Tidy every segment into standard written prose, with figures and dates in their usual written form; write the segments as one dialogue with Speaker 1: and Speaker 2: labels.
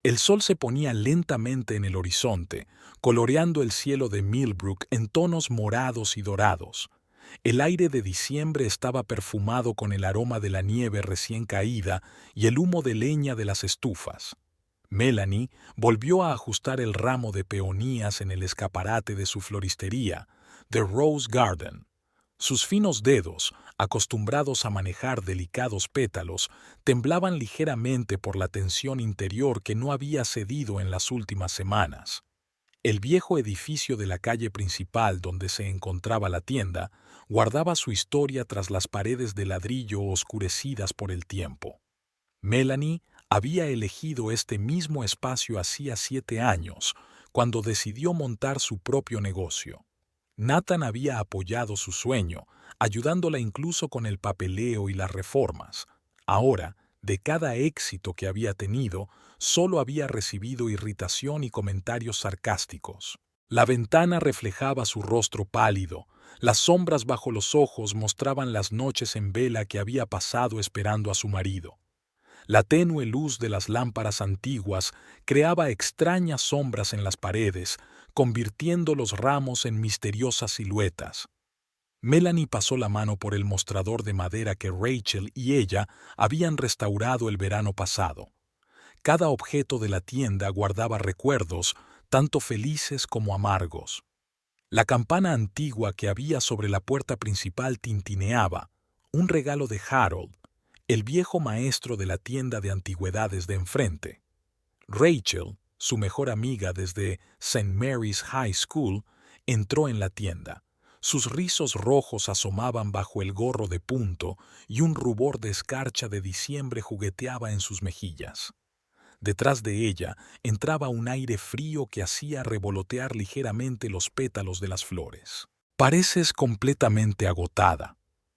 Speaker 1: El sol se ponía lentamente en el horizonte, coloreando el cielo de Millbrook en tonos morados y dorados. El aire de diciembre estaba perfumado con el aroma de la nieve recién caída y el humo de leña de las estufas. Melanie volvió a ajustar el ramo de peonías en el escaparate de su floristería, The Rose Garden. Sus finos dedos, acostumbrados a manejar delicados pétalos, temblaban ligeramente por la tensión interior que no había cedido en las últimas semanas. El viejo edificio de la calle principal donde se encontraba la tienda guardaba su historia tras las paredes de ladrillo oscurecidas por el tiempo. Melanie había elegido este mismo espacio hacía 7 años, cuando decidió montar su propio negocio. Nathan había apoyado su sueño, ayudándola incluso con el papeleo y las reformas. Ahora, de cada éxito que había tenido, solo había recibido irritación y comentarios sarcásticos. La ventana reflejaba su rostro pálido, las sombras bajo los ojos mostraban las noches en vela que había pasado esperando a su marido. La tenue luz de las lámparas antiguas creaba extrañas sombras en las paredes, convirtiendo los ramos en misteriosas siluetas. Melanie pasó la mano por el mostrador de madera que Rachel y ella habían restaurado el verano pasado. Cada objeto de la tienda guardaba recuerdos, tanto felices como amargos. La campana antigua que había sobre la puerta principal tintineaba, un regalo de Harold, el viejo maestro de la tienda de antigüedades de enfrente. Rachel, su mejor amiga desde St. Mary's High School, entró en la tienda. Sus rizos rojos asomaban bajo el gorro de punto y un rubor de escarcha de diciembre jugueteaba en sus mejillas. Detrás de ella entraba un aire frío que hacía revolotear ligeramente los pétalos de las flores. «Pareces completamente agotada».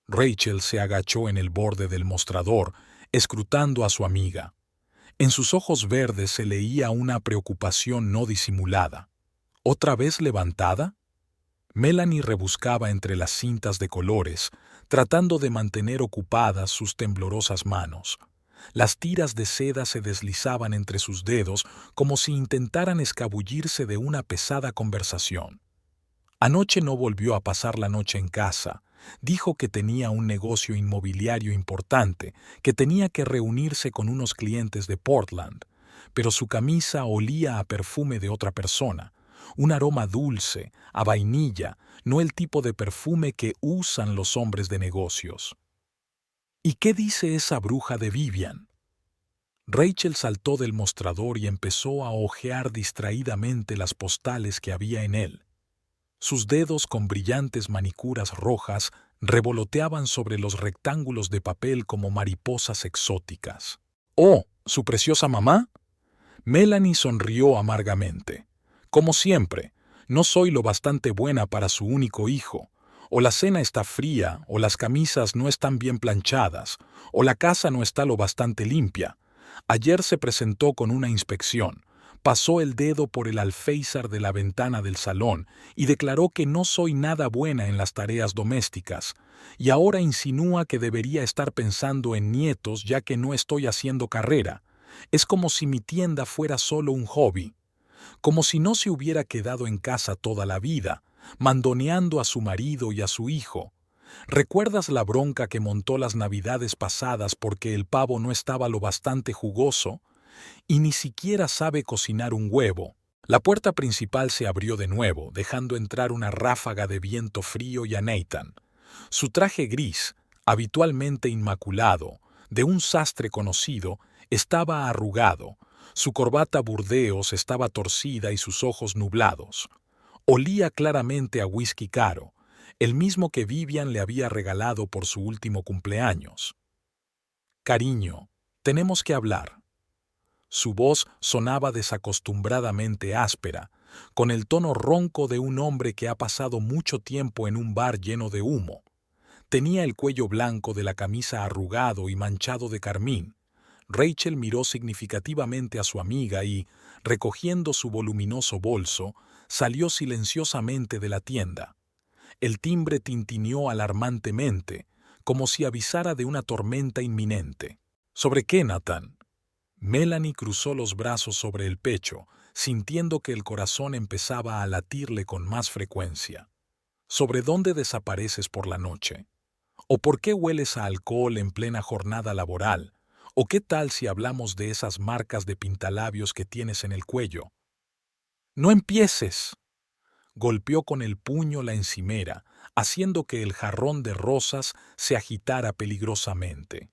Speaker 1: Rachel se agachó en el borde del mostrador, escrutando a su amiga. En sus ojos verdes se leía una preocupación no disimulada. ¿Otra vez levantada? Melanie rebuscaba entre las cintas de colores, tratando de mantener ocupadas sus temblorosas manos. Las tiras de seda se deslizaban entre sus dedos como si intentaran escabullirse de una pesada conversación. Anoche no volvió a pasar la noche en casa. Dijo que tenía un negocio inmobiliario importante, que tenía que reunirse con unos clientes de Portland, pero su camisa olía a perfume de otra persona, un aroma dulce, a vainilla, no el tipo de perfume que usan los hombres de negocios. ¿Y qué dice esa bruja de Vivian? Rachel saltó del mostrador y empezó a hojear distraídamente las postales que había en él. Sus dedos con brillantes manicuras rojas revoloteaban sobre los rectángulos de papel como mariposas exóticas. «Oh, ¿su preciosa mamá?» Melanie sonrió amargamente. «Como siempre, no soy lo bastante buena para su único hijo. O la cena está fría, o las camisas no están bien planchadas, o la casa no está lo bastante limpia. Ayer se presentó con una inspección. Pasó el dedo por el alféizar de la ventana del salón y declaró que no soy nada buena en las tareas domésticas, y ahora insinúa que debería estar pensando en nietos ya que no estoy haciendo carrera. Es como si mi tienda fuera solo un hobby, como si no se hubiera quedado en casa toda la vida, mandoneando a su marido y a su hijo. ¿Recuerdas la bronca que montó las navidades pasadas porque el pavo no estaba lo bastante jugoso? Y ni siquiera sabe cocinar un huevo». La puerta principal se abrió de nuevo, dejando entrar una ráfaga de viento frío y a Nathan. Su traje gris, habitualmente inmaculado, de un sastre conocido, estaba arrugado, su corbata burdeos estaba torcida y sus ojos nublados. Olía claramente a whisky caro, el mismo que Vivian le había regalado por su último cumpleaños. «Cariño, tenemos que hablar». Su voz sonaba desacostumbradamente áspera, con el tono ronco de un hombre que ha pasado mucho tiempo en un bar lleno de humo. Tenía el cuello blanco de la camisa arrugado y manchado de carmín. Rachel miró significativamente a su amiga y, recogiendo su voluminoso bolso, salió silenciosamente de la tienda. El timbre tintineó alarmantemente, como si avisara de una tormenta inminente. «¿Sobre qué, Nathan?» Melanie cruzó los brazos sobre el pecho, sintiendo que el corazón empezaba a latirle con más frecuencia. ¿Sobre dónde desapareces por la noche? ¿O por qué hueles a alcohol en plena jornada laboral? ¿O qué tal si hablamos de esas marcas de pintalabios que tienes en el cuello? ¡No empieces! Golpeó con el puño la encimera, haciendo que el jarrón de rosas se agitara peligrosamente.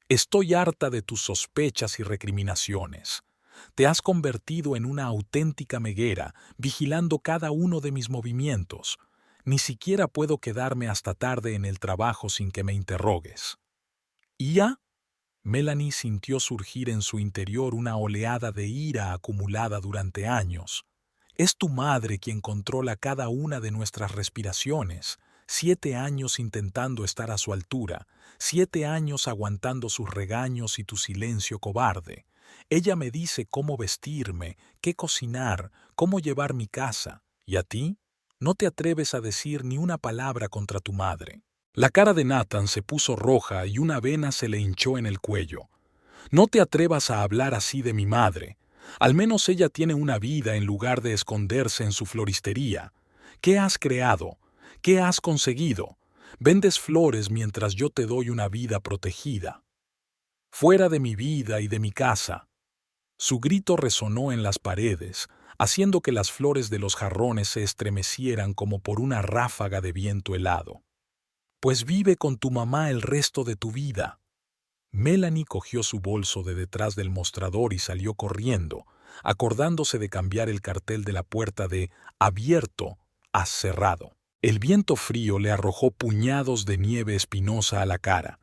Speaker 1: Estoy harta de tus sospechas y recriminaciones. Te has convertido en una auténtica meguera, vigilando cada uno de mis movimientos. Ni siquiera puedo quedarme hasta tarde en el trabajo sin que me interrogues. ¿Y ya? Melanie sintió surgir en su interior una oleada de ira acumulada durante años. Es tu madre quien controla cada una de nuestras respiraciones. 7 años intentando estar a su altura, 7 años aguantando sus regaños y tu silencio cobarde. Ella me dice cómo vestirme, qué cocinar, cómo llevar mi casa. ¿Y a ti? No te atreves a decir ni una palabra contra tu madre. La cara de Nathan se puso roja y una vena se le hinchó en el cuello. No te atrevas a hablar así de mi madre. Al menos ella tiene una vida en lugar de esconderse en su floristería. ¿Qué has creado? ¿Qué has conseguido? Vendes flores mientras yo te doy una vida protegida. Fuera de mi vida y de mi casa. Su grito resonó en las paredes, haciendo que las flores de los jarrones se estremecieran como por una ráfaga de viento helado. Pues vive con tu mamá el resto de tu vida. Melanie cogió su bolso de detrás del mostrador y salió corriendo, acordándose de cambiar el cartel de la puerta de abierto a cerrado. El viento frío le arrojó puñados de nieve espinosa a la cara.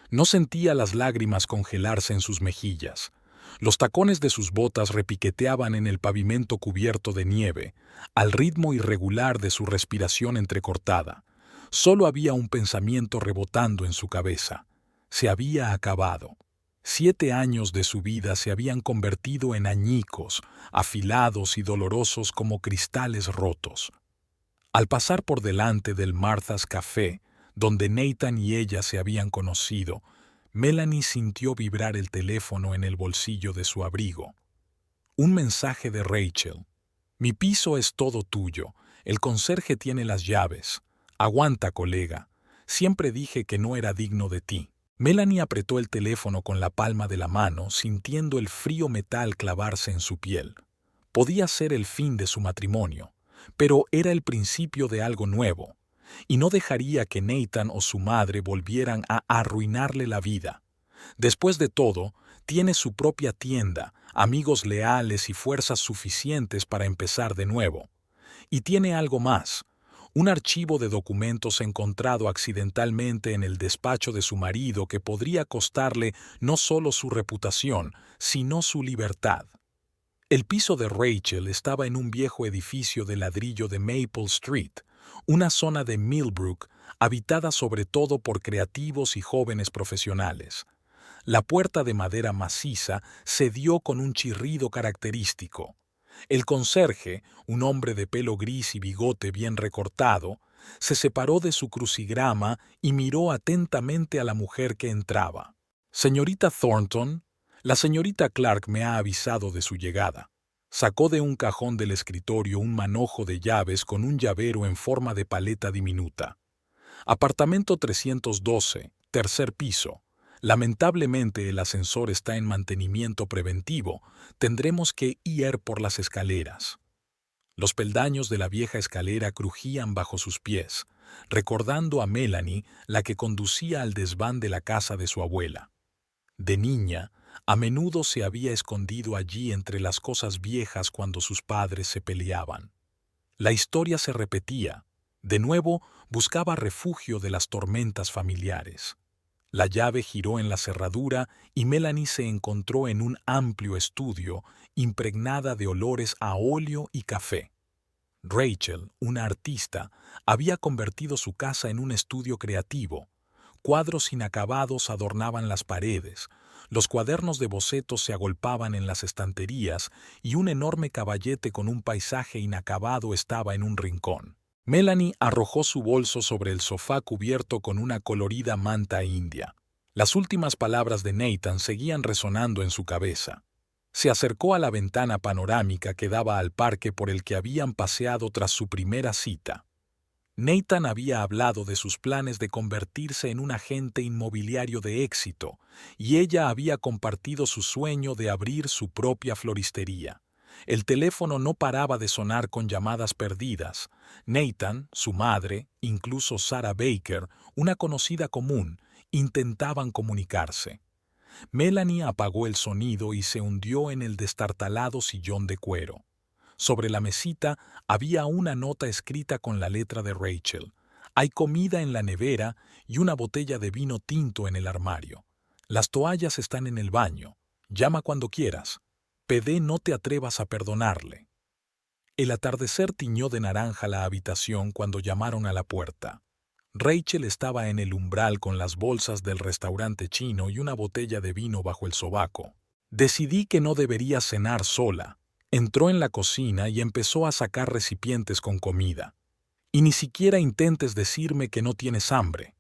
Speaker 1: No sentía las lágrimas congelarse en sus mejillas. Los tacones de sus botas repiqueteaban en el pavimento cubierto de nieve, al ritmo irregular de su respiración entrecortada. Solo había un pensamiento rebotando en su cabeza. Se había acabado. 7 años de su vida se habían convertido en añicos, afilados y dolorosos como cristales rotos. Al pasar por delante del Martha's Café, donde Nathan y ella se habían conocido, Melanie sintió vibrar el teléfono en el bolsillo de su abrigo. Un mensaje de Rachel. Mi piso es todo tuyo. El conserje tiene las llaves. Aguanta, colega. Siempre dije que no era digno de ti. Melanie apretó el teléfono con la palma de la mano, sintiendo el frío metal clavarse en su piel. Podía ser el fin de su matrimonio, pero era el principio de algo nuevo, y no dejaría que Nathan o su madre volvieran a arruinarle la vida. Después de todo, tiene su propia tienda, amigos leales y fuerzas suficientes para empezar de nuevo. Y tiene algo más. Un archivo de documentos encontrado accidentalmente en el despacho de su marido que podría costarle no solo su reputación, sino su libertad. El piso de Rachel estaba en un viejo edificio de ladrillo de Maple Street, una zona de Millbrook habitada sobre todo por creativos y jóvenes profesionales. La puerta de madera maciza se dio con un chirrido característico. El conserje, un hombre de pelo gris y bigote bien recortado, se separó de su crucigrama y miró atentamente a la mujer que entraba. «Señorita Thornton, la señorita Clark me ha avisado de su llegada». Sacó de un cajón del escritorio un manojo de llaves con un llavero en forma de paleta diminuta. «Apartamento 312, tercer piso. Lamentablemente el ascensor está en mantenimiento preventivo. Tendremos que ir por las escaleras». Los peldaños de la vieja escalera crujían bajo sus pies, recordando a Melanie, la que conducía al desván de la casa de su abuela. De niña, a menudo se había escondido allí entre las cosas viejas cuando sus padres se peleaban. La historia se repetía. De nuevo, buscaba refugio de las tormentas familiares. La llave giró en la cerradura y Melanie se encontró en un amplio estudio impregnada de olores a óleo y café. Rachel, una artista, había convertido su casa en un estudio creativo. Cuadros inacabados adornaban las paredes, los cuadernos de bocetos se agolpaban en las estanterías y un enorme caballete con un paisaje inacabado estaba en un rincón. Melanie arrojó su bolso sobre el sofá cubierto con una colorida manta india. Las últimas palabras de Nathan seguían resonando en su cabeza. Se acercó a la ventana panorámica que daba al parque por el que habían paseado tras su primera cita. Nathan había hablado de sus planes de convertirse en un agente inmobiliario de éxito, y ella había compartido su sueño de abrir su propia floristería. El teléfono no paraba de sonar con llamadas perdidas. Nathan, su madre, incluso Sarah Baker, una conocida común, intentaban comunicarse. Melanie apagó el sonido y se hundió en el destartalado sillón de cuero. Sobre la mesita había una nota escrita con la letra de Rachel. Hay comida en la nevera y una botella de vino tinto en el armario. Las toallas están en el baño. Llama cuando quieras. PD, no te atrevas a perdonarle. El atardecer tiñó de naranja la habitación cuando llamaron a la puerta. Rachel estaba en el umbral con las bolsas del restaurante chino y una botella de vino bajo el sobaco. Decidí que no debería cenar sola. Entró en la cocina y empezó a sacar recipientes con comida. Y ni siquiera intentes decirme que no tienes hambre.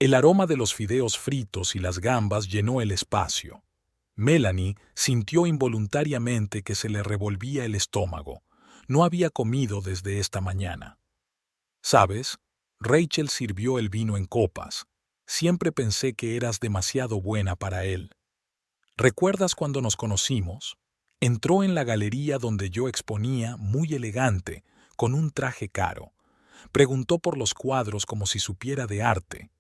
Speaker 1: El aroma de los fideos fritos y las gambas llenó el espacio. Melanie sintió involuntariamente que se le revolvía el estómago. No había comido desde esta mañana. ¿Sabes? Rachel sirvió el vino en copas. Siempre pensé que eras demasiado buena para él. ¿Recuerdas cuando nos conocimos? Entró en la galería donde yo exponía, muy elegante, con un traje caro. Preguntó por los cuadros como si supiera de arte.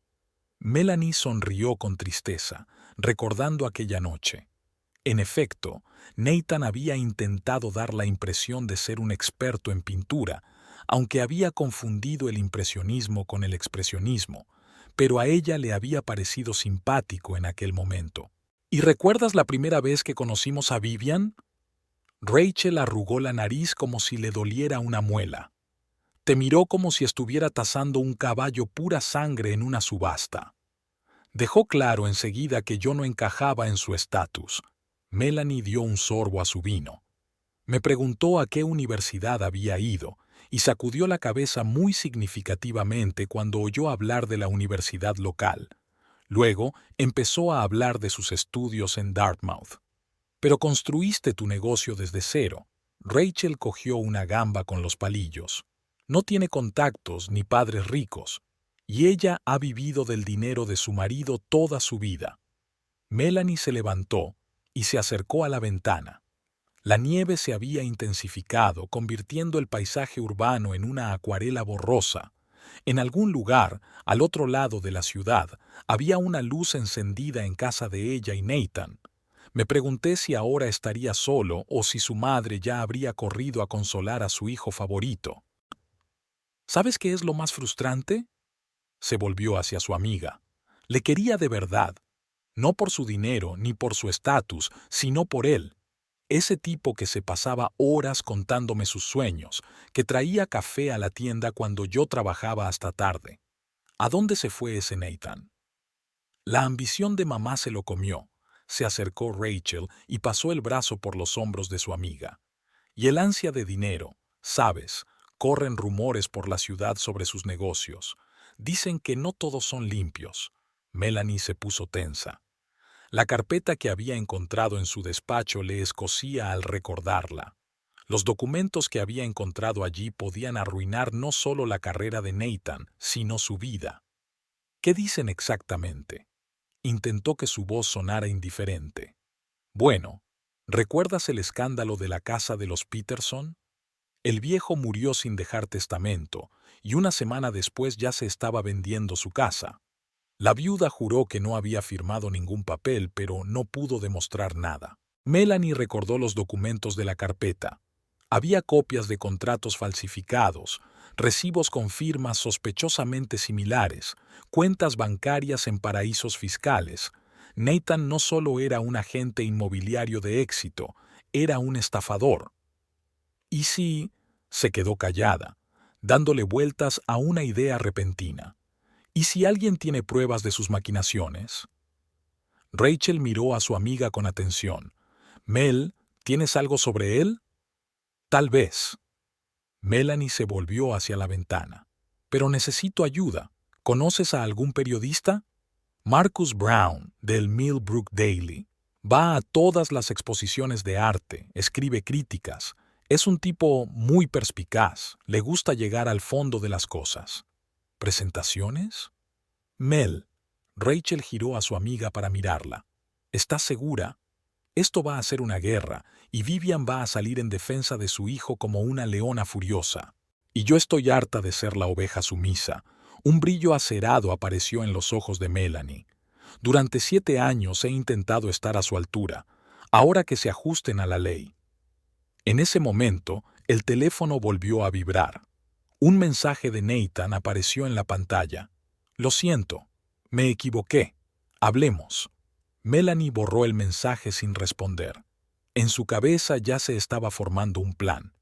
Speaker 1: Melanie sonrió con tristeza, recordando aquella noche. En efecto, Nathan había intentado dar la impresión de ser un experto en pintura, aunque había confundido el impresionismo con el expresionismo, pero a ella le había parecido simpático en aquel momento. ¿Y recuerdas la primera vez que conocimos a Vivian? Rachel arrugó la nariz como si le doliera una muela. Te miró como si estuviera tasando un caballo pura sangre en una subasta. Dejó claro enseguida que yo no encajaba en su estatus. Melanie dio un sorbo a su vino. Me preguntó a qué universidad había ido y sacudió la cabeza muy significativamente cuando oyó hablar de la universidad local. Luego empezó a hablar de sus estudios en Dartmouth. Pero construiste tu negocio desde cero. Rachel cogió una gamba con los palillos. No tiene contactos ni padres ricos, y ella ha vivido del dinero de su marido toda su vida. Melanie se levantó y se acercó a la ventana. La nieve se había intensificado, convirtiendo el paisaje urbano en una acuarela borrosa. En algún lugar, al otro lado de la ciudad, había una luz encendida en casa de ella y Nathan. Me pregunté si ahora estaría solo o si su madre ya habría corrido a consolar a su hijo favorito. ¿Sabes qué es lo más frustrante? Se volvió hacia su amiga. Le quería de verdad, no por su dinero ni por su estatus, sino por él. Ese tipo que se pasaba horas contándome sus sueños, que traía café a la tienda cuando yo trabajaba hasta tarde. ¿A dónde se fue ese Nathan? La ambición de mamá se lo comió. Se acercó Rachel y pasó el brazo por los hombros de su amiga. Y el ansia de dinero, sabes, corren rumores por la ciudad sobre sus negocios. Dicen que no todos son limpios. Melanie se puso tensa. La carpeta que había encontrado en su despacho le escocía al recordarla. Los documentos que había encontrado allí podían arruinar no solo la carrera de Nathan, sino su vida. ¿Qué dicen exactamente? Intentó que su voz sonara indiferente. Bueno, ¿recuerdas el escándalo de la casa de los Peterson? El viejo murió sin dejar testamento, y una semana después ya se estaba vendiendo su casa. La viuda juró que no había firmado ningún papel, pero no pudo demostrar nada. Melanie recordó los documentos de la carpeta. Había copias de contratos falsificados, recibos con firmas sospechosamente similares, cuentas bancarias en paraísos fiscales. Nathan no solo era un agente inmobiliario de éxito, era un estafador. ¿Y si? Se quedó callada, dándole vueltas a una idea repentina. ¿Y si alguien tiene pruebas de sus maquinaciones? Rachel miró a su amiga con atención. Mel, ¿tienes algo sobre él? Tal vez. Melanie se volvió hacia la ventana. Pero necesito ayuda. ¿Conoces a algún periodista? Marcus Brown, del Millbrook Daily. Va a todas las exposiciones de arte, escribe críticas. Es un tipo muy perspicaz, le gusta llegar al fondo de las cosas. ¿Presentaciones? Mel. Rachel giró a su amiga para mirarla. ¿Estás segura? Esto va a ser una guerra, y Vivian va a salir en defensa de su hijo como una leona furiosa. Y yo estoy harta de ser la oveja sumisa. Un brillo acerado apareció en los ojos de Melanie. Durante 7 años he intentado estar a su altura, ahora que se ajusten a la ley. En ese momento, el teléfono volvió a vibrar. Un mensaje de Nathan apareció en la pantalla. Lo siento, me equivoqué. Hablemos. Melanie borró el mensaje sin responder. En su cabeza ya se estaba formando un plan.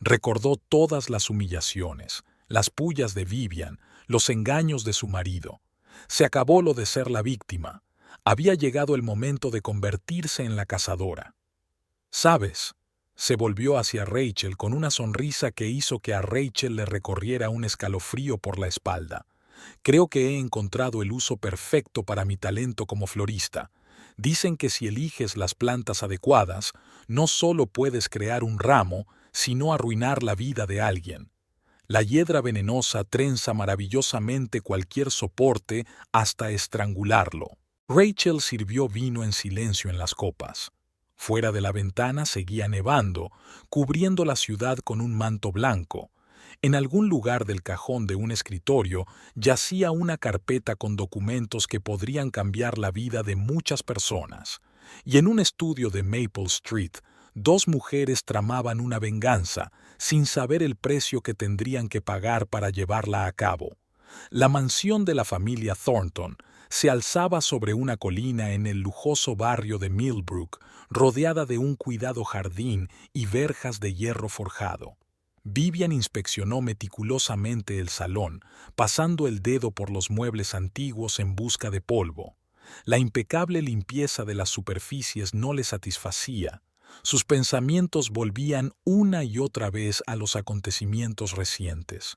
Speaker 1: Recordó todas las humillaciones, las pullas de Vivian, los engaños de su marido. Se acabó lo de ser la víctima. Había llegado el momento de convertirse en la cazadora. ¿Sabes? Se volvió hacia Rachel con una sonrisa que hizo que a Rachel le recorriera un escalofrío por la espalda. Creo que he encontrado el uso perfecto para mi talento como florista. Dicen que si eliges las plantas adecuadas, no solo puedes crear un ramo, sino arruinar la vida de alguien. La hiedra venenosa trenza maravillosamente cualquier soporte hasta estrangularlo. Rachel sirvió vino en silencio en las copas. Fuera de la ventana seguía nevando, cubriendo la ciudad con un manto blanco. En algún lugar del cajón de un escritorio yacía una carpeta con documentos que podrían cambiar la vida de muchas personas. Y en un estudio de Maple Street, 2 mujeres tramaban una venganza, sin saber el precio que tendrían que pagar para llevarla a cabo. La mansión de la familia Thornton se alzaba sobre una colina en el lujoso barrio de Millbrook, rodeada de un cuidado jardín y verjas de hierro forjado. Vivian inspeccionó meticulosamente el salón, pasando el dedo por los muebles antiguos en busca de polvo. La impecable limpieza de las superficies no le satisfacía. Sus pensamientos volvían una y otra vez a los acontecimientos recientes.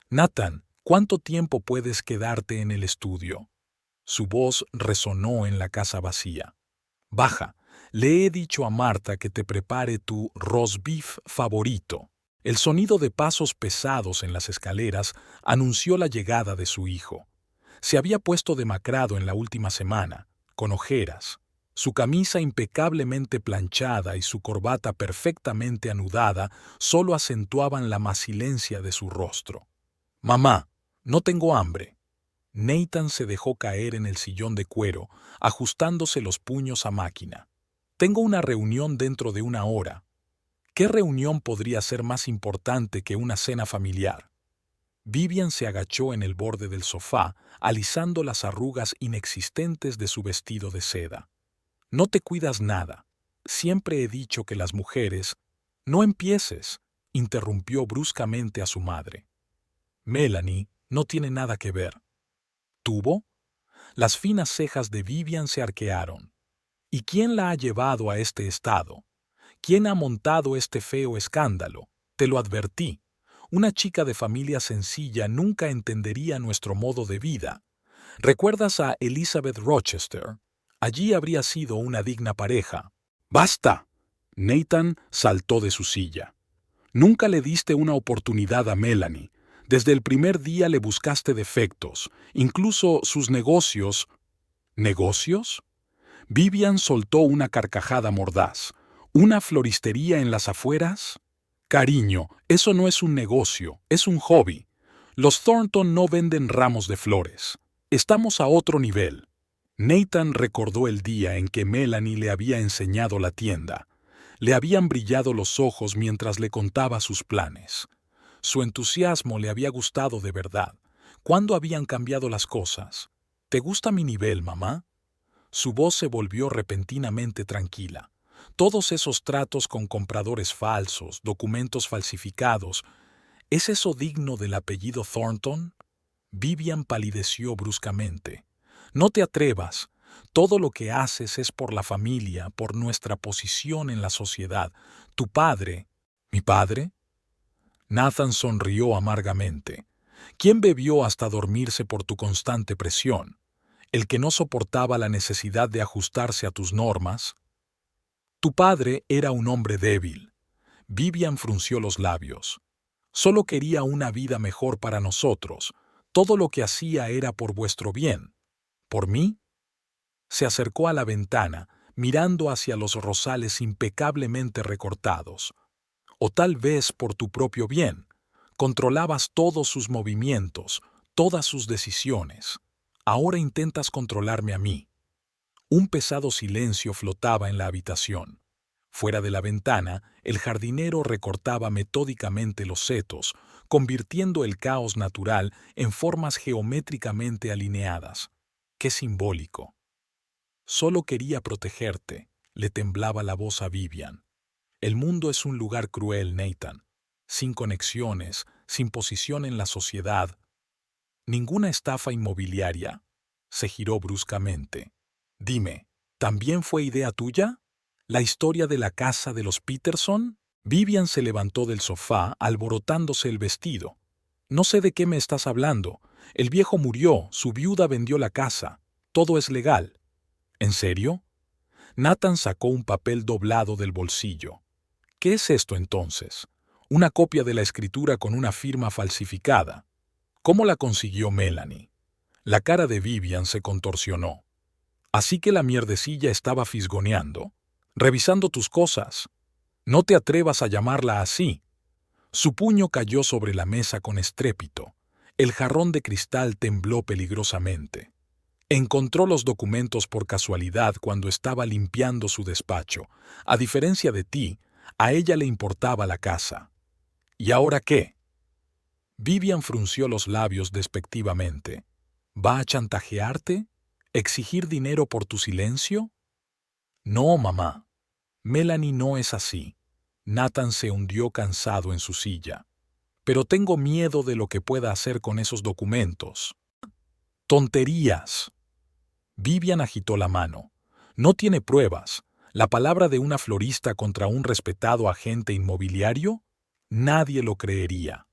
Speaker 1: Nathan, ¿cuánto tiempo puedes quedarte en el estudio? Su voz resonó en la casa vacía. Baja, le he dicho a Marta que te prepare tu roast beef favorito. El sonido de pasos pesados en las escaleras anunció la llegada de su hijo. Se había puesto demacrado en la última semana, con ojeras. Su camisa impecablemente planchada y su corbata perfectamente anudada solo acentuaban la macilencia de su rostro. «Mamá, no tengo hambre». Nathan se dejó caer en el sillón de cuero, ajustándose los puños a máquina. «Tengo una reunión dentro de 1 hora». ¿Qué reunión podría ser más importante que una cena familiar? Vivian se agachó en el borde del sofá, alisando las arrugas inexistentes de su vestido de seda. No te cuidas nada. Siempre he dicho que las mujeres... No empieces, interrumpió bruscamente a su madre. Melanie no tiene nada que ver. ¿Tuvo? Las finas cejas de Vivian se arquearon. ¿Y quién la ha llevado a este estado? ¿Quién ha montado este feo escándalo? Te lo advertí. Una chica de familia sencilla nunca entendería nuestro modo de vida. ¿Recuerdas a Elizabeth Rochester? Allí habría sido una digna pareja. ¡Basta! Nathan saltó de su silla. Nunca le diste una oportunidad a Melanie. Desde el primer día le buscaste defectos, incluso sus negocios. ¿Negocios? Vivian soltó una carcajada mordaz. ¿Una floristería en las afueras? Cariño, eso no es un negocio, es un hobby. Los Thornton no venden ramos de flores. Estamos a otro nivel. Nathan recordó el día en que Melanie le había enseñado la tienda. Le habían brillado los ojos mientras le contaba sus planes. Su entusiasmo le había gustado de verdad. ¿Cuándo habían cambiado las cosas? ¿Te gusta mi nivel, mamá? Su voz se volvió repentinamente tranquila. Todos esos tratos con compradores falsos, documentos falsificados, ¿es eso digno del apellido Thornton? Vivian palideció bruscamente. No te atrevas. Todo lo que haces es por la familia, por nuestra posición en la sociedad. Tu padre... ¿Mi padre? Nathan sonrió amargamente. ¿Quién bebió hasta dormirse por tu constante presión? el que no soportaba la necesidad de ajustarse a tus normas. Tu padre era un hombre débil. Vivian frunció los labios. Solo quería una vida mejor para nosotros. Todo lo que hacía era por vuestro bien. ¿Por mí? Se acercó a la ventana, mirando hacia los rosales impecablemente recortados. O tal vez por tu propio bien. Controlabas todos sus movimientos, todas sus decisiones. Ahora intentas controlarme a mí. Un pesado silencio flotaba en la habitación. Fuera de la ventana, el jardinero recortaba metódicamente los setos, convirtiendo el caos natural en formas geométricamente alineadas. ¡Qué simbólico! Solo quería protegerte, le temblaba la voz a Vivian. El mundo es un lugar cruel, Nathan. Sin conexiones, sin posición en la sociedad. Ninguna estafa inmobiliaria. Se giró bruscamente. Dime, ¿también fue idea tuya? ¿La historia de la casa de los Peterson? Vivian se levantó del sofá, alborotándose el vestido. No sé de qué me estás hablando. El viejo murió, su viuda vendió la casa. Todo es legal. ¿En serio? Nathan sacó un papel doblado del bolsillo. ¿Qué es esto entonces? Una copia de la escritura con una firma falsificada. ¿Cómo la consiguió Melanie? La cara de Vivian se contorsionó. Así que la mierdecilla estaba fisgoneando, revisando tus cosas. No te atrevas a llamarla así. Su puño cayó sobre la mesa con estrépito. El jarrón de cristal tembló peligrosamente. Encontró los documentos por casualidad cuando estaba limpiando su despacho. A diferencia de ti, a ella le importaba la casa. ¿Y ahora qué? Vivian frunció los labios despectivamente. ¿Va a chantajearte? ¿Exigir dinero por tu silencio? No, mamá. Melanie no es así. Nathan se hundió cansado en su silla. Pero tengo miedo de lo que pueda hacer con esos documentos. ¡Tonterías! Vivian agitó la mano. No tiene pruebas. ¿La palabra de una florista contra un respetado agente inmobiliario? Nadie lo creería.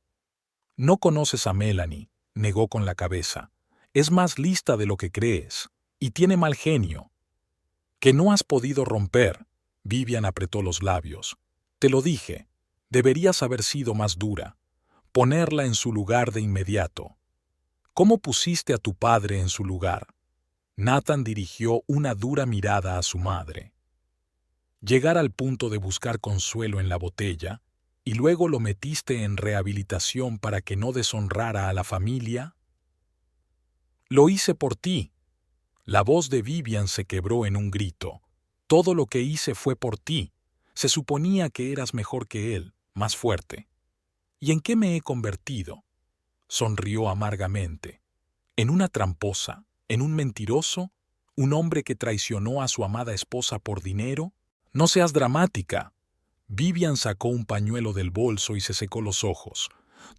Speaker 1: No conoces a Melanie, negó con la cabeza. Es más lista de lo que crees. Y tiene mal genio. Que no has podido romper. Vivian apretó los labios. Te lo dije. Deberías haber sido más dura. Ponerla en su lugar de inmediato. ¿Cómo pusiste a tu padre en su lugar? Nathan dirigió una dura mirada a su madre. Llegar al punto de buscar consuelo en la botella, y luego lo metiste en rehabilitación para que no deshonrara a la familia. Lo hice por ti. La voz de Vivian se quebró en un grito. Todo lo que hice fue por ti. Se suponía que eras mejor que él, más fuerte. ¿Y en qué me he convertido? Sonrió amargamente. ¿En una tramposa? ¿En un mentiroso? ¿Un hombre que traicionó a su amada esposa por dinero? No seas dramática. Vivian sacó un pañuelo del bolso y se secó los ojos.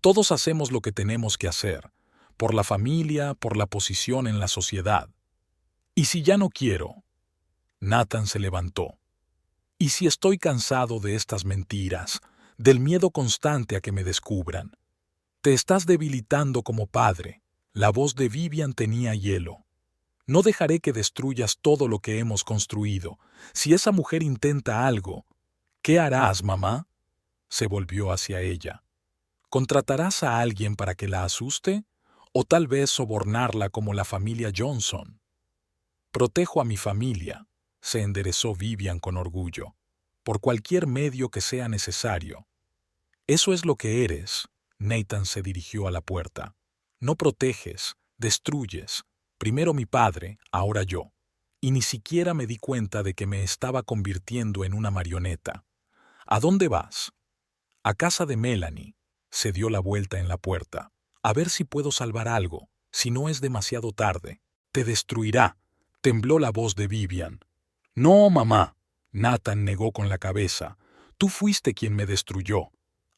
Speaker 1: Todos hacemos lo que tenemos que hacer. Por la familia, por la posición en la sociedad. ¿Y si ya no quiero? Nathan se levantó. ¿Y si estoy cansado de estas mentiras, del miedo constante a que me descubran? Te estás debilitando como padre. La voz de Vivian tenía hielo. No dejaré que destruyas todo lo que hemos construido. Si esa mujer intenta algo, ¿qué harás, mamá? Se volvió hacia ella. ¿Contratarás a alguien para que la asuste? ¿O tal vez sobornarla como la familia Johnson? Protejo a mi familia, se enderezó Vivian con orgullo, por cualquier medio que sea necesario. Eso es lo que eres. Nathan se dirigió a la puerta. No proteges, destruyes. Primero mi padre, ahora yo. Y ni siquiera me di cuenta de que me estaba convirtiendo en una marioneta. ¿A dónde vas? A casa de Melanie. Se dio la vuelta en la puerta. A ver si puedo salvar algo, si no es demasiado tarde. Te destruirá. Tembló la voz de Vivian. No, mamá. Nathan negó con la cabeza. Tú fuiste quien me destruyó.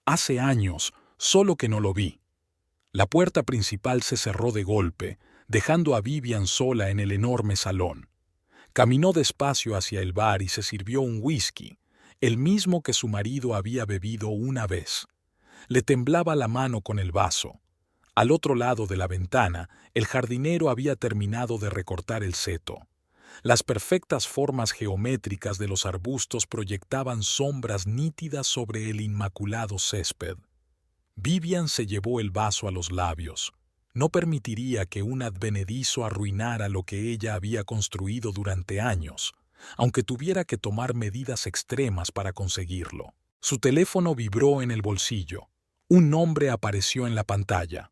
Speaker 1: Hace años, solo que no lo vi. La puerta principal se cerró de golpe, dejando a Vivian sola en el enorme salón. Caminó despacio hacia el bar y se sirvió un whisky, el mismo que su marido había bebido una vez. Le temblaba la mano con el vaso. Al otro lado de la ventana, el jardinero había terminado de recortar el seto. Las perfectas formas geométricas de los arbustos proyectaban sombras nítidas sobre el inmaculado césped. Vivian se llevó el vaso a los labios. No permitiría que un advenedizo arruinara lo que ella había construido durante años, aunque tuviera que tomar medidas extremas para conseguirlo. Su teléfono vibró en el bolsillo. Un nombre apareció en la pantalla.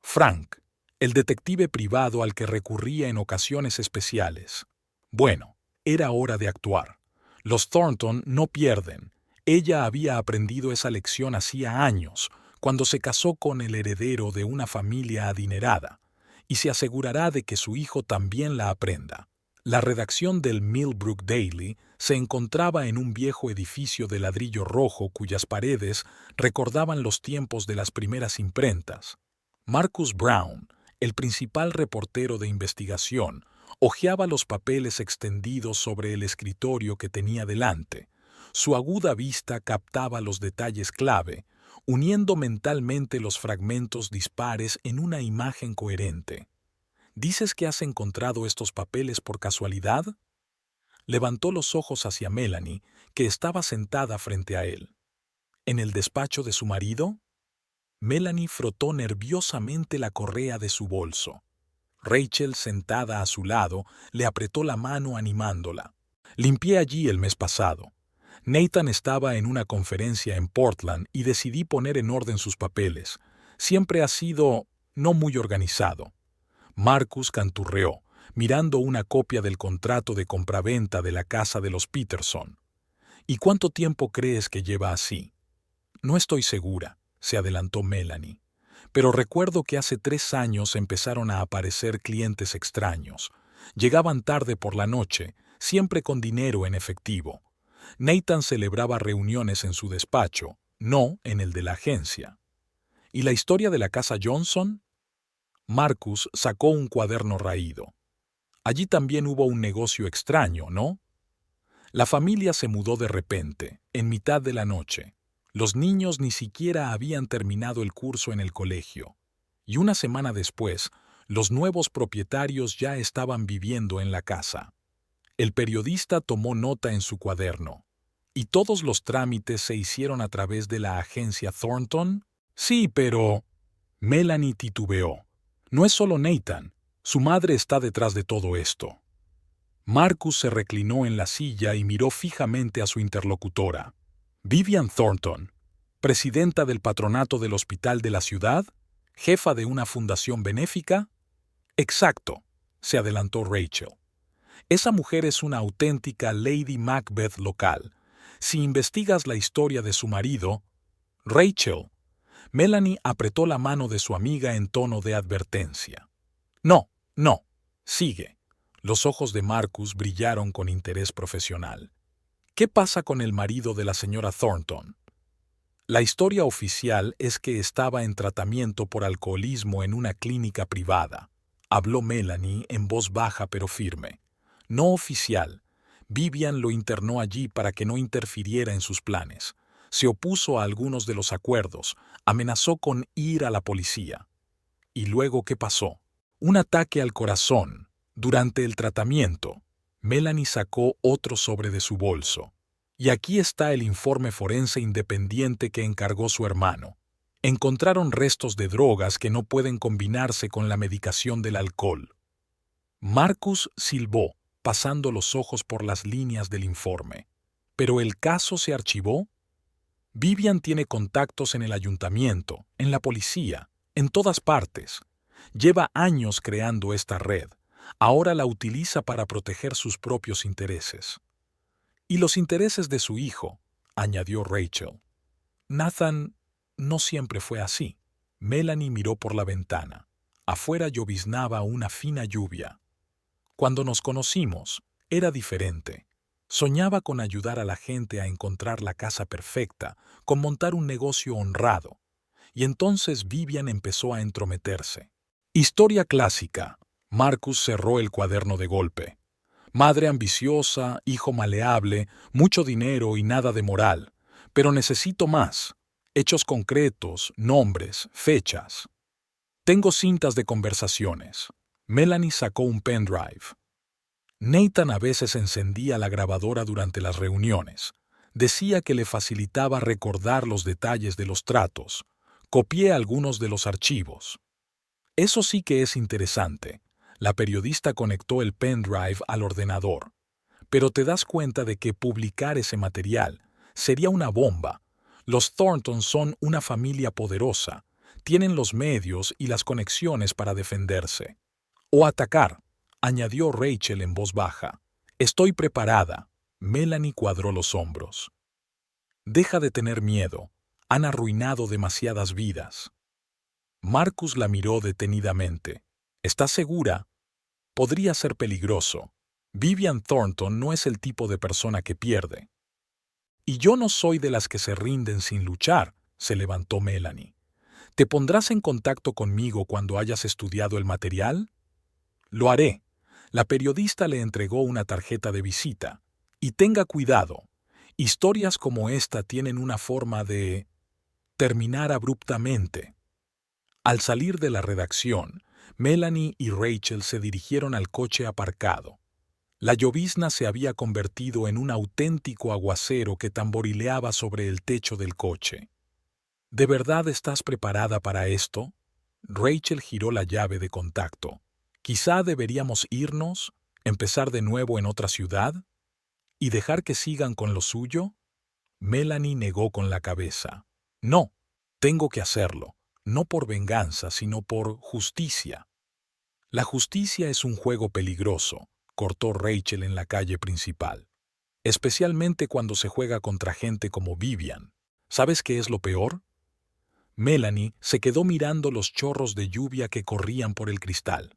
Speaker 1: Frank, el detective privado al que recurría en ocasiones especiales. Bueno, era hora de actuar. Los Thornton no pierden. Ella había aprendido esa lección hacía años, cuando se casó con el heredero de una familia adinerada, y se asegurará de que su hijo también la aprenda. La redacción del Millbrook Daily se encontraba en un viejo edificio de ladrillo rojo cuyas paredes recordaban los tiempos de las primeras imprentas. Marcus Brown, el principal reportero de investigación, hojeaba los papeles extendidos sobre el escritorio que tenía delante. Su aguda vista captaba los detalles clave, uniendo mentalmente los fragmentos dispares en una imagen coherente. ¿Dices que has encontrado estos papeles por casualidad? Levantó los ojos hacia Melanie, que estaba sentada frente a él. ¿En el despacho de su marido? Melanie frotó nerviosamente la correa de su bolso. Rachel, sentada a su lado, le apretó la mano animándola. Limpié allí el mes pasado. Nathan estaba en una conferencia en Portland y decidí poner en orden sus papeles. Siempre ha sido no muy organizado. Marcus canturreó, mirando una copia del contrato de compraventa de la casa de los Peterson. ¿Y cuánto tiempo crees que lleva así? No estoy segura, se adelantó Melanie. Pero recuerdo que hace 3 años empezaron a aparecer clientes extraños. Llegaban tarde por la noche, siempre con dinero en efectivo. Nathan celebraba reuniones en su despacho, no en el de la agencia. ¿Y la historia de la casa Johnson? Marcus sacó un cuaderno raído. Allí también hubo un negocio extraño, ¿no? La familia se mudó de repente, en mitad de la noche. Los niños ni siquiera habían terminado el curso en el colegio. Y una semana después, los nuevos propietarios ya estaban viviendo en la casa. El periodista tomó nota en su cuaderno. ¿Y todos los trámites se hicieron a través de la agencia Thornton? Sí, pero... Melanie titubeó. No es solo Nathan. Su madre está detrás de todo esto. Marcus se reclinó en la silla y miró fijamente a su interlocutora. Vivian Thornton, presidenta del patronato del hospital de la ciudad, jefa de una fundación benéfica. Exacto, se adelantó Rachel. Esa mujer es una auténtica Lady Macbeth local. Si investigas la historia de su marido... Rachel. Melanie apretó la mano de su amiga en tono de advertencia. No, no, sigue. Los ojos de Marcus brillaron con interés profesional. ¿Qué pasa con el marido de la señora Thornton? La historia oficial es que estaba en tratamiento por alcoholismo en una clínica privada. Habló Melanie en voz baja pero firme. No oficial. Vivian lo internó allí para que no interfiriera en sus planes. Se opuso a algunos de los acuerdos, amenazó con ir a la policía. ¿Y luego qué pasó? Un ataque al corazón. Durante el tratamiento, Melanie sacó otro sobre de su bolso. Y aquí está el informe forense independiente que encargó su hermano. Encontraron restos de drogas que no pueden combinarse con la medicación del alcohol. Marcus silbó, pasando los ojos por las líneas del informe. ¿Pero el caso se archivó? Vivian tiene contactos en el ayuntamiento, en la policía, en todas partes. Lleva años creando esta red. Ahora la utiliza para proteger sus propios intereses. Y los intereses de su hijo, añadió Rachel. Nathan no siempre fue así. Melanie miró por la ventana. Afuera lloviznaba una fina lluvia. Cuando nos conocimos, era diferente. Soñaba con ayudar a la gente a encontrar la casa perfecta, con montar un negocio honrado. Y entonces Vivian empezó a entrometerse. Historia clásica. Marcus cerró el cuaderno de golpe. Madre ambiciosa, hijo maleable, mucho dinero y nada de moral. Pero necesito más. Hechos concretos, nombres, fechas. Tengo cintas de conversaciones. Melanie sacó un pendrive. Nathan a veces encendía la grabadora durante las reuniones. Decía que le facilitaba recordar los detalles de los tratos. Copié algunos de los archivos. Eso sí que es interesante. La periodista conectó el pendrive al ordenador. Pero te das cuenta de que publicar ese material sería una bomba. Los Thornton son una familia poderosa. Tienen los medios y las conexiones para defenderse. O atacar, añadió Rachel en voz baja. Estoy preparada. Melanie cuadró los hombros. Deja de tener miedo. Han arruinado demasiadas vidas. Marcus la miró detenidamente. ¿Estás segura? Podría ser peligroso. Vivian Thornton no es el tipo de persona que pierde. Y yo no soy de las que se rinden sin luchar, se levantó Melanie. ¿Te pondrás en contacto conmigo cuando hayas estudiado el material? Lo haré. La periodista le entregó una tarjeta de visita. Y tenga cuidado. Historias como esta tienen una forma de terminar abruptamente. Al salir de la redacción, Melanie y Rachel se dirigieron al coche aparcado. La llovizna se había convertido en un auténtico aguacero que tamborileaba sobre el techo del coche. ¿De verdad estás preparada para esto? Rachel giró la llave de contacto. ¿Quizá deberíamos irnos, empezar de nuevo en otra ciudad? ¿Y dejar que sigan con lo suyo? Melanie negó con la cabeza. No, tengo que hacerlo, no por venganza, sino por justicia. La justicia es un juego peligroso, cortó Rachel en la calle principal. Especialmente cuando se juega contra gente como Vivian. ¿Sabes qué es lo peor? Melanie se quedó mirando los chorros de lluvia que corrían por el cristal.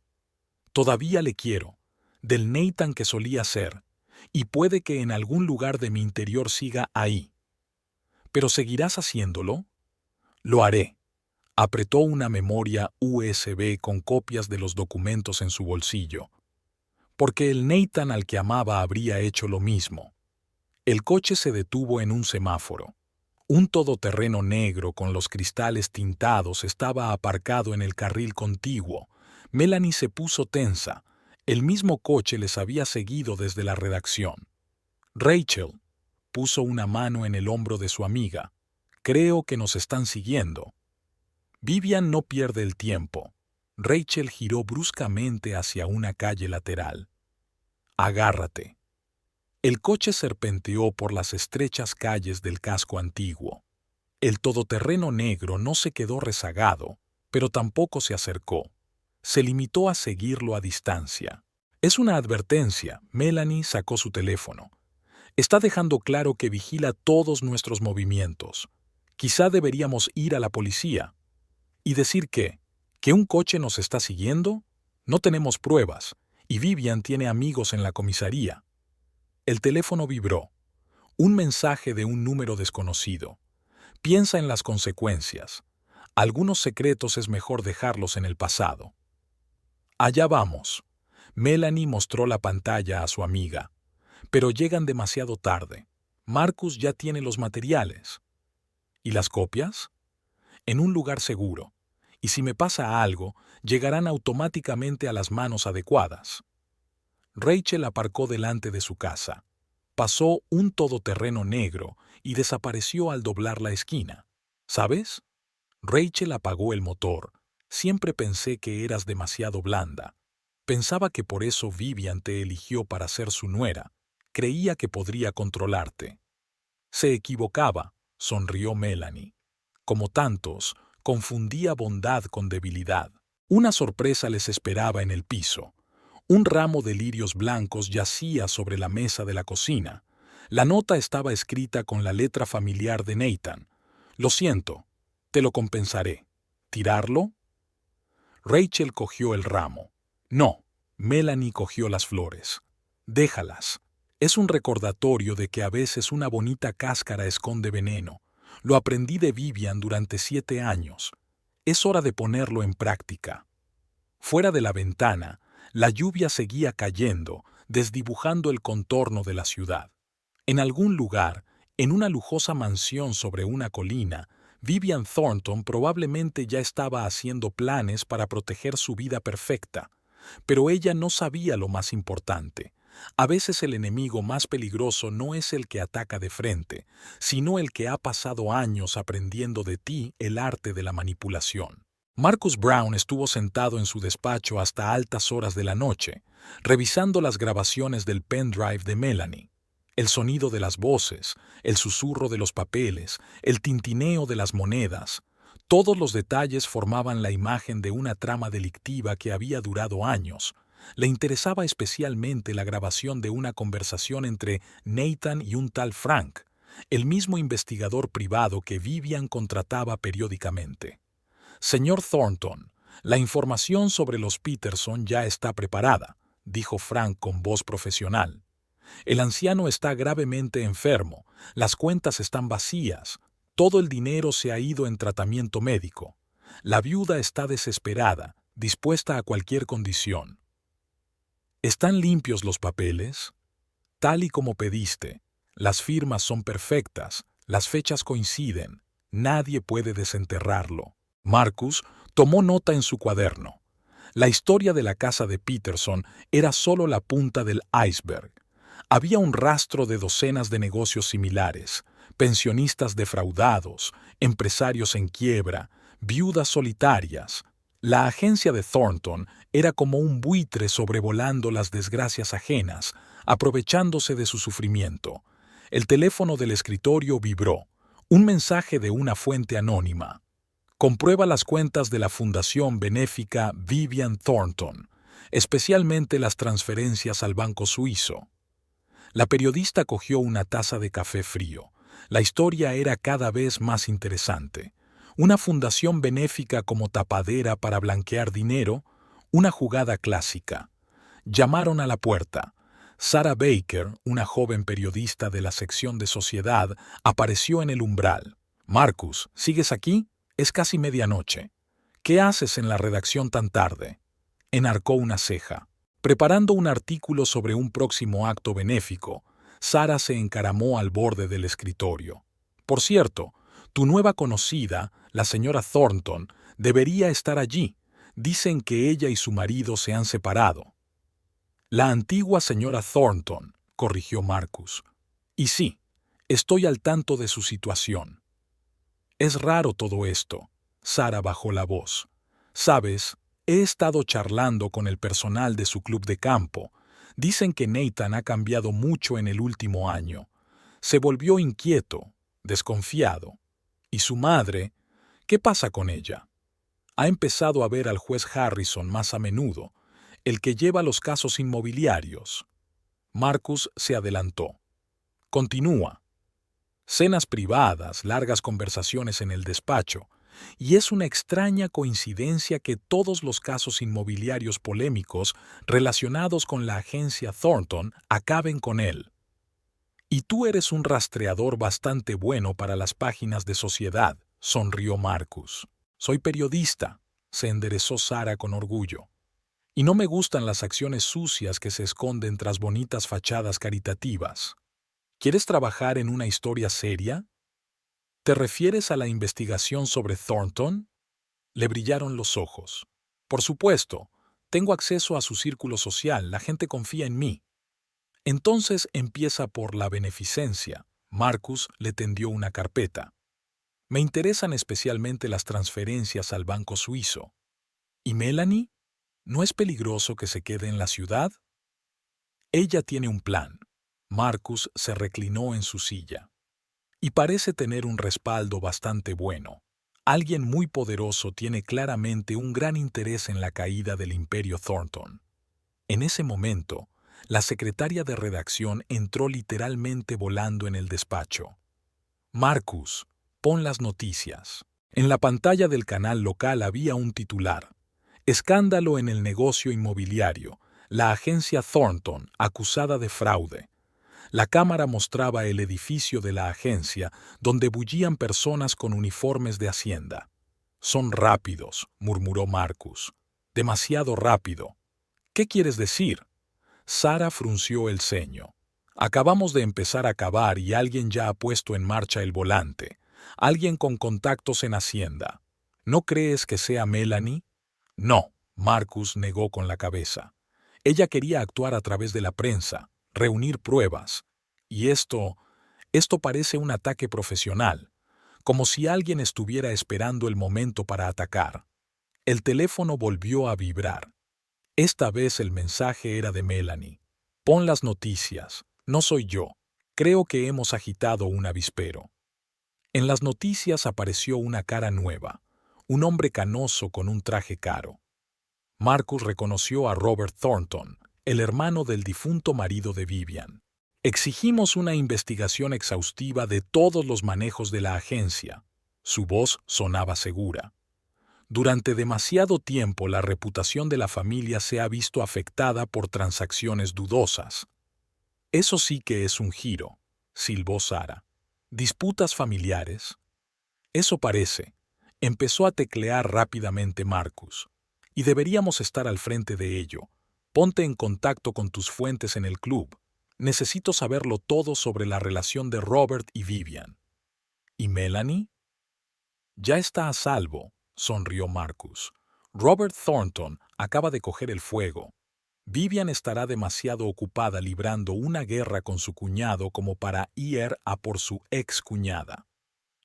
Speaker 1: Todavía le quiero, del Nathan que solía ser, y puede que en algún lugar de mi interior siga ahí. ¿Pero seguirás haciéndolo? Lo haré. Apretó una memoria USB con copias de los documentos en su bolsillo. Porque el Nathan al que amaba habría hecho lo mismo. El coche se detuvo en un semáforo. Un todoterreno negro con los cristales tintados estaba aparcado en el carril contiguo. Melanie se puso tensa. El mismo coche les había seguido desde la redacción. Rachel puso una mano en el hombro de su amiga. Creo que nos están siguiendo. Vivian no pierde el tiempo. Rachel giró bruscamente hacia una calle lateral. Agárrate. El coche serpenteó por las estrechas calles del casco antiguo. El todoterreno negro no se quedó rezagado, pero tampoco se acercó. Se limitó a seguirlo a distancia. Es una advertencia. Melanie sacó su teléfono. Está dejando claro que vigila todos nuestros movimientos. Quizá deberíamos ir a la policía. ¿Y decir qué? ¿Que un coche nos está siguiendo? No tenemos pruebas, y Vivian tiene amigos en la comisaría. El teléfono vibró. Un mensaje de un número desconocido. Piensa en las consecuencias. Algunos secretos es mejor dejarlos en el pasado. Allá vamos. Melanie mostró la pantalla a su amiga. Pero llegan demasiado tarde. Marcus ya tiene los materiales. ¿Y las copias? En un lugar seguro. Y si me pasa algo, llegarán automáticamente a las manos adecuadas. Rachel aparcó delante de su casa. Pasó un todoterreno negro y desapareció al doblar la esquina. ¿Sabes? Rachel apagó el motor. Siempre pensé que eras demasiado blanda. Pensaba que por eso Vivian te eligió para ser su nuera. Creía que podría controlarte. Se equivocaba, sonrió Melanie. Como tantos, confundía bondad con debilidad. Una sorpresa les esperaba en el piso. Un ramo de lirios blancos yacía sobre la mesa de la cocina. La nota estaba escrita con la letra familiar de Nathan. Lo siento, te lo compensaré. ¿Tirarlo? Rachel cogió el ramo. No, Melanie cogió las flores. Déjalas. Es un recordatorio de que a veces una bonita cáscara esconde veneno. Lo aprendí de Vivian durante 7 años. Es hora de ponerlo en práctica. Fuera de la ventana, la lluvia seguía cayendo, desdibujando el contorno de la ciudad. En algún lugar, en una lujosa mansión sobre una colina, Vivian Thornton probablemente ya estaba haciendo planes para proteger su vida perfecta, pero ella no sabía lo más importante. A veces el enemigo más peligroso no es el que ataca de frente, sino el que ha pasado años aprendiendo de ti el arte de la manipulación. Marcus Brown estuvo sentado en su despacho hasta altas horas de la noche, revisando las grabaciones del pendrive de Melanie. El sonido de las voces, el susurro de los papeles, el tintineo de las monedas, todos los detalles formaban la imagen de una trama delictiva que había durado años. Le interesaba especialmente la grabación de una conversación entre Nathan y un tal Frank, el mismo investigador privado que Vivian contrataba periódicamente. Señor Thornton, la información sobre los Peterson ya está preparada, dijo Frank con voz profesional. El anciano está gravemente enfermo, las cuentas están vacías, todo el dinero se ha ido en tratamiento médico. La viuda está desesperada, dispuesta a cualquier condición. ¿Están limpios los papeles? Tal y como pediste. Las firmas son perfectas, las fechas coinciden, nadie puede desenterrarlo. Marcus tomó nota en su cuaderno. La historia de la casa de Peterson era solo la punta del iceberg. Había un rastro de docenas de negocios similares, pensionistas defraudados, empresarios en quiebra, viudas solitarias. La agencia de Thornton era como un buitre sobrevolando las desgracias ajenas, aprovechándose de su sufrimiento. El teléfono del escritorio vibró. Un mensaje de una fuente anónima. Comprueba las cuentas de la Fundación Benéfica Vivian Thornton, especialmente las transferencias al banco suizo. La periodista cogió una taza de café frío. La historia era cada vez más interesante. Una fundación benéfica como tapadera para blanquear dinero, una jugada clásica. Llamaron a la puerta. Sarah Baker, una joven periodista de la sección de sociedad, apareció en el umbral. «Marcus, ¿sigues aquí? Es casi medianoche. ¿Qué haces en la redacción tan tarde?» Enarcó una ceja. Preparando un artículo sobre un próximo acto benéfico, Sarah se encaramó al borde del escritorio. «Por cierto, tu nueva conocida, la señora Thornton, debería estar allí. Dicen que ella y su marido se han separado». «La antigua señora Thornton», corrigió Marcus. «Y sí, estoy al tanto de su situación». «Es raro todo esto», Sarah bajó la voz. «Sabes, he estado charlando con el personal de su club de campo. Dicen que Nathan ha cambiado mucho en el último año. Se volvió inquieto, desconfiado. Y su madre, ¿qué pasa con ella? Ha empezado a ver al juez Harrison más a menudo, el que lleva los casos inmobiliarios». Marcus se adelantó. «Continúa». Cenas privadas, largas conversaciones en el despacho, y es una extraña coincidencia que todos los casos inmobiliarios polémicos relacionados con la agencia Thornton acaben con él. «Y tú eres un rastreador bastante bueno para las páginas de sociedad», sonrió Marcus. «Soy periodista», se enderezó Sarah con orgullo. «Y no me gustan las acciones sucias que se esconden tras bonitas fachadas caritativas. ¿Quieres trabajar en una historia seria? ¿Te refieres a la investigación sobre Thornton?» Le brillaron los ojos. «Por supuesto, tengo acceso a su círculo social, la gente confía en mí». «Entonces empieza por la beneficencia». Marcus le tendió una carpeta. «Me interesan especialmente las transferencias al banco suizo». «¿Y Melanie? ¿No es peligroso que se quede en la ciudad?» «Ella tiene un plan». Marcus se reclinó en su silla. «Y parece tener un respaldo bastante bueno. Alguien muy poderoso tiene claramente un gran interés en la caída del imperio Thornton». En ese momento, la secretaria de redacción entró literalmente volando en el despacho. «Marcus, pon las noticias». En la pantalla del canal local había un titular. «Escándalo en el negocio inmobiliario. La agencia Thornton, acusada de fraude». La cámara mostraba el edificio de la agencia, donde bullían personas con uniformes de Hacienda. «Son rápidos», murmuró Marcus. «Demasiado rápido». «¿Qué quieres decir?» Sarah frunció el ceño. «Acabamos de empezar a cavar y alguien ya ha puesto en marcha el volante. Alguien con contactos en Hacienda. ¿No crees que sea Melanie? No, Marcus negó con la cabeza. Ella quería actuar a través de la prensa, reunir pruebas. Y esto parece un ataque profesional, como si alguien estuviera esperando el momento para atacar. El teléfono volvió a vibrar. Esta vez el mensaje era de Melanie. Pon las noticias. No soy yo. Creo que hemos agitado un avispero. En las noticias apareció una cara nueva, un hombre canoso con un traje caro. Marcus reconoció a Robert Thornton, el hermano del difunto marido de Vivian. Exigimos una investigación exhaustiva de todos los manejos de la agencia. Su voz sonaba segura. Durante demasiado tiempo la reputación de la familia se ha visto afectada por transacciones dudosas. Eso sí que es un giro, silbó Sara. ¿Disputas familiares? Eso parece. Empezó a teclear rápidamente Marcus. Y deberíamos estar al frente de ello. Ponte en contacto con tus fuentes en el club. Necesito saberlo todo sobre la relación de Robert y Vivian. ¿Y Melanie? Ya está a salvo, sonrió Marcus. Robert Thornton acaba de coger el fuego. Vivian estará demasiado ocupada librando una guerra con su cuñado como para ir a por su ex cuñada.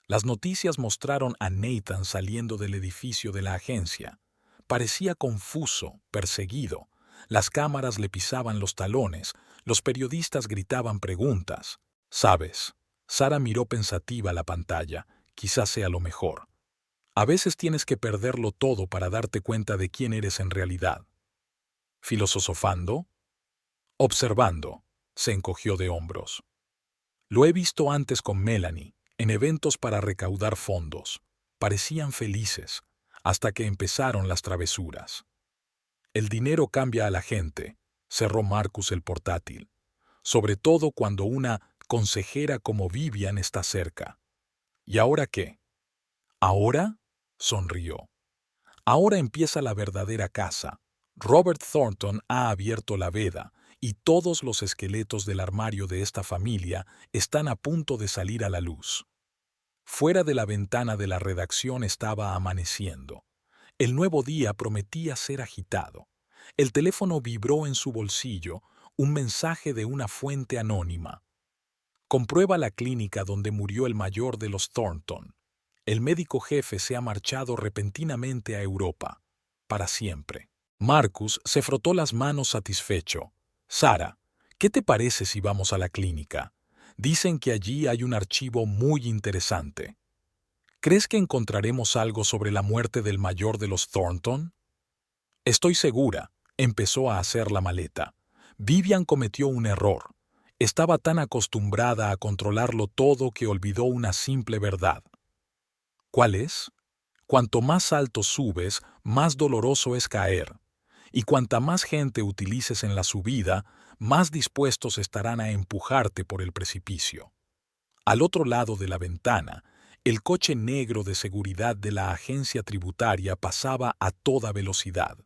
Speaker 1: Las noticias mostraron a Nathan saliendo del edificio de la agencia. Parecía confuso, perseguido. Las cámaras le pisaban los talones, los periodistas gritaban preguntas. ¿Sabes? Sara miró pensativa la pantalla. Quizás sea lo mejor. A veces tienes que perderlo todo para darte cuenta de quién eres en realidad. ¿Filosofando? Observando. Se encogió de hombros. Lo he visto antes con Melanie, en eventos para recaudar fondos. Parecían felices, hasta que empezaron las travesuras. El dinero cambia a la gente, cerró Marcus el portátil, sobre todo cuando una consejera como Vivian está cerca. ¿Y ahora qué? ¿Ahora? Sonrió. Ahora empieza la verdadera caza. Robert Thornton ha abierto la veda y todos los esqueletos del armario de esta familia están a punto de salir a la luz. Fuera de la ventana de la redacción estaba amaneciendo. El nuevo día prometía ser agitado. El teléfono vibró en su bolsillo, un mensaje de una fuente anónima. Comprueba la clínica donde murió el mayor de los Thornton. El médico jefe se ha marchado repentinamente a Europa, para siempre. Marcus se frotó las manos satisfecho. Sara, ¿qué te parece si vamos a la clínica? Dicen que allí hay un archivo muy interesante. ¿Crees que encontraremos algo sobre la muerte del mayor de los Thornton? Estoy segura. Empezó a hacer la maleta. Vivian cometió un error. Estaba tan acostumbrada a controlarlo todo que olvidó una simple verdad. ¿Cuál es? Cuanto más alto subes, más doloroso es caer. Y cuanta más gente utilices en la subida, más dispuestos estarán a empujarte por el precipicio. Al otro lado de la ventana, el coche negro de seguridad de la agencia tributaria pasaba a toda velocidad.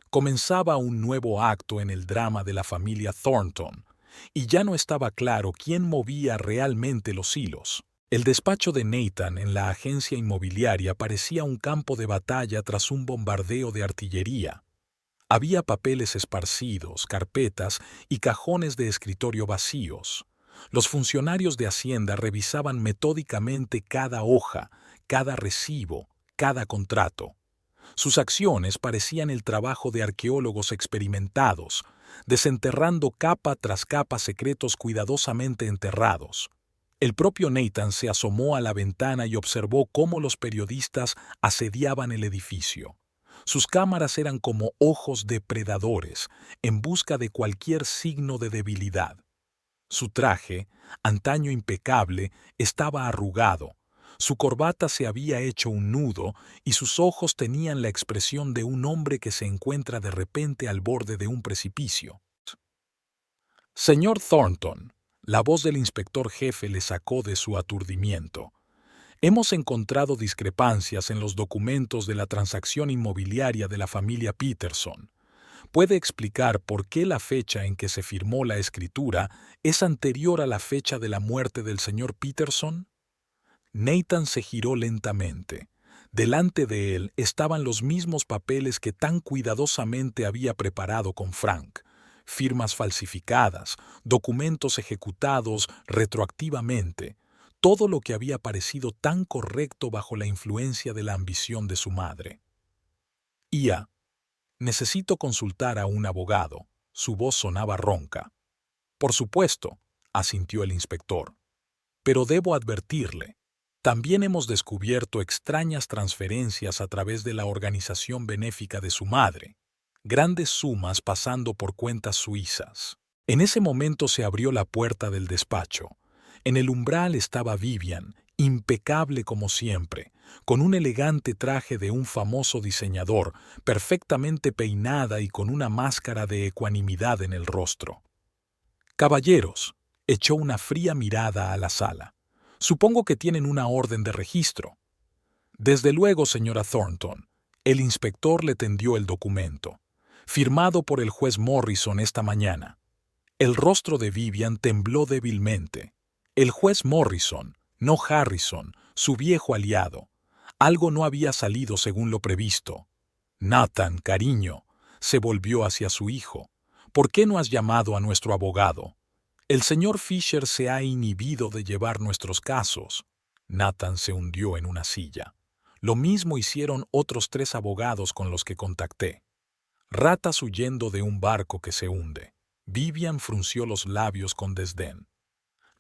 Speaker 1: Comenzaba un nuevo acto en el drama de la familia Thornton, y ya no estaba claro quién movía realmente los hilos. El despacho de Nathan en la agencia inmobiliaria parecía un campo de batalla tras un bombardeo de artillería. Había papeles esparcidos, carpetas y cajones de escritorio vacíos. Los funcionarios de Hacienda revisaban metódicamente cada hoja, cada recibo, cada contrato. Sus acciones parecían el trabajo de arqueólogos experimentados, desenterrando capa tras capa secretos cuidadosamente enterrados. El propio Nathan se asomó a la ventana y observó cómo los periodistas asediaban el edificio. Sus cámaras eran como ojos depredadores, en busca de cualquier signo de debilidad. Su traje, antaño impecable, estaba arrugado. Su corbata se había hecho un nudo y sus ojos tenían la expresión de un hombre que se encuentra de repente al borde de un precipicio. Señor Thornton, la voz del inspector jefe le sacó de su aturdimiento. Hemos encontrado discrepancias en los documentos de la transacción inmobiliaria de la familia Peterson. ¿Puede explicar por qué la fecha en que se firmó la escritura es anterior a la fecha de la muerte del señor Peterson? Nathan se giró lentamente. Delante de él estaban los mismos papeles que tan cuidadosamente había preparado con Frank. Firmas falsificadas, documentos ejecutados retroactivamente, todo lo que había parecido tan correcto bajo la influencia de la ambición de su madre. Ia, necesito consultar a un abogado. Su voz sonaba ronca. Por supuesto, asintió el inspector. Pero debo advertirle. También hemos descubierto extrañas transferencias a través de la organización benéfica de su madre, grandes sumas pasando por cuentas suizas. En ese momento se abrió la puerta del despacho. En el umbral estaba Vivian, impecable como siempre, con un elegante traje de un famoso diseñador, perfectamente peinada y con una máscara de ecuanimidad en el rostro. «Caballeros», echó una fría mirada a la sala. «Supongo que tienen una orden de registro». «Desde luego, señora Thornton». El inspector le tendió el documento. «Firmado por el juez Morrison esta mañana». El rostro de Vivian tembló débilmente. El juez Morrison, no Harrison, su viejo aliado. Algo no había salido según lo previsto. «Nathan, cariño», se volvió hacia su hijo. «¿Por qué no has llamado a nuestro abogado? El señor Fisher se ha inhibido de llevar nuestros casos». Nathan se hundió en una silla. Lo mismo hicieron otros 3 abogados con los que contacté. Ratas huyendo de un barco que se hunde. Vivian frunció los labios con desdén.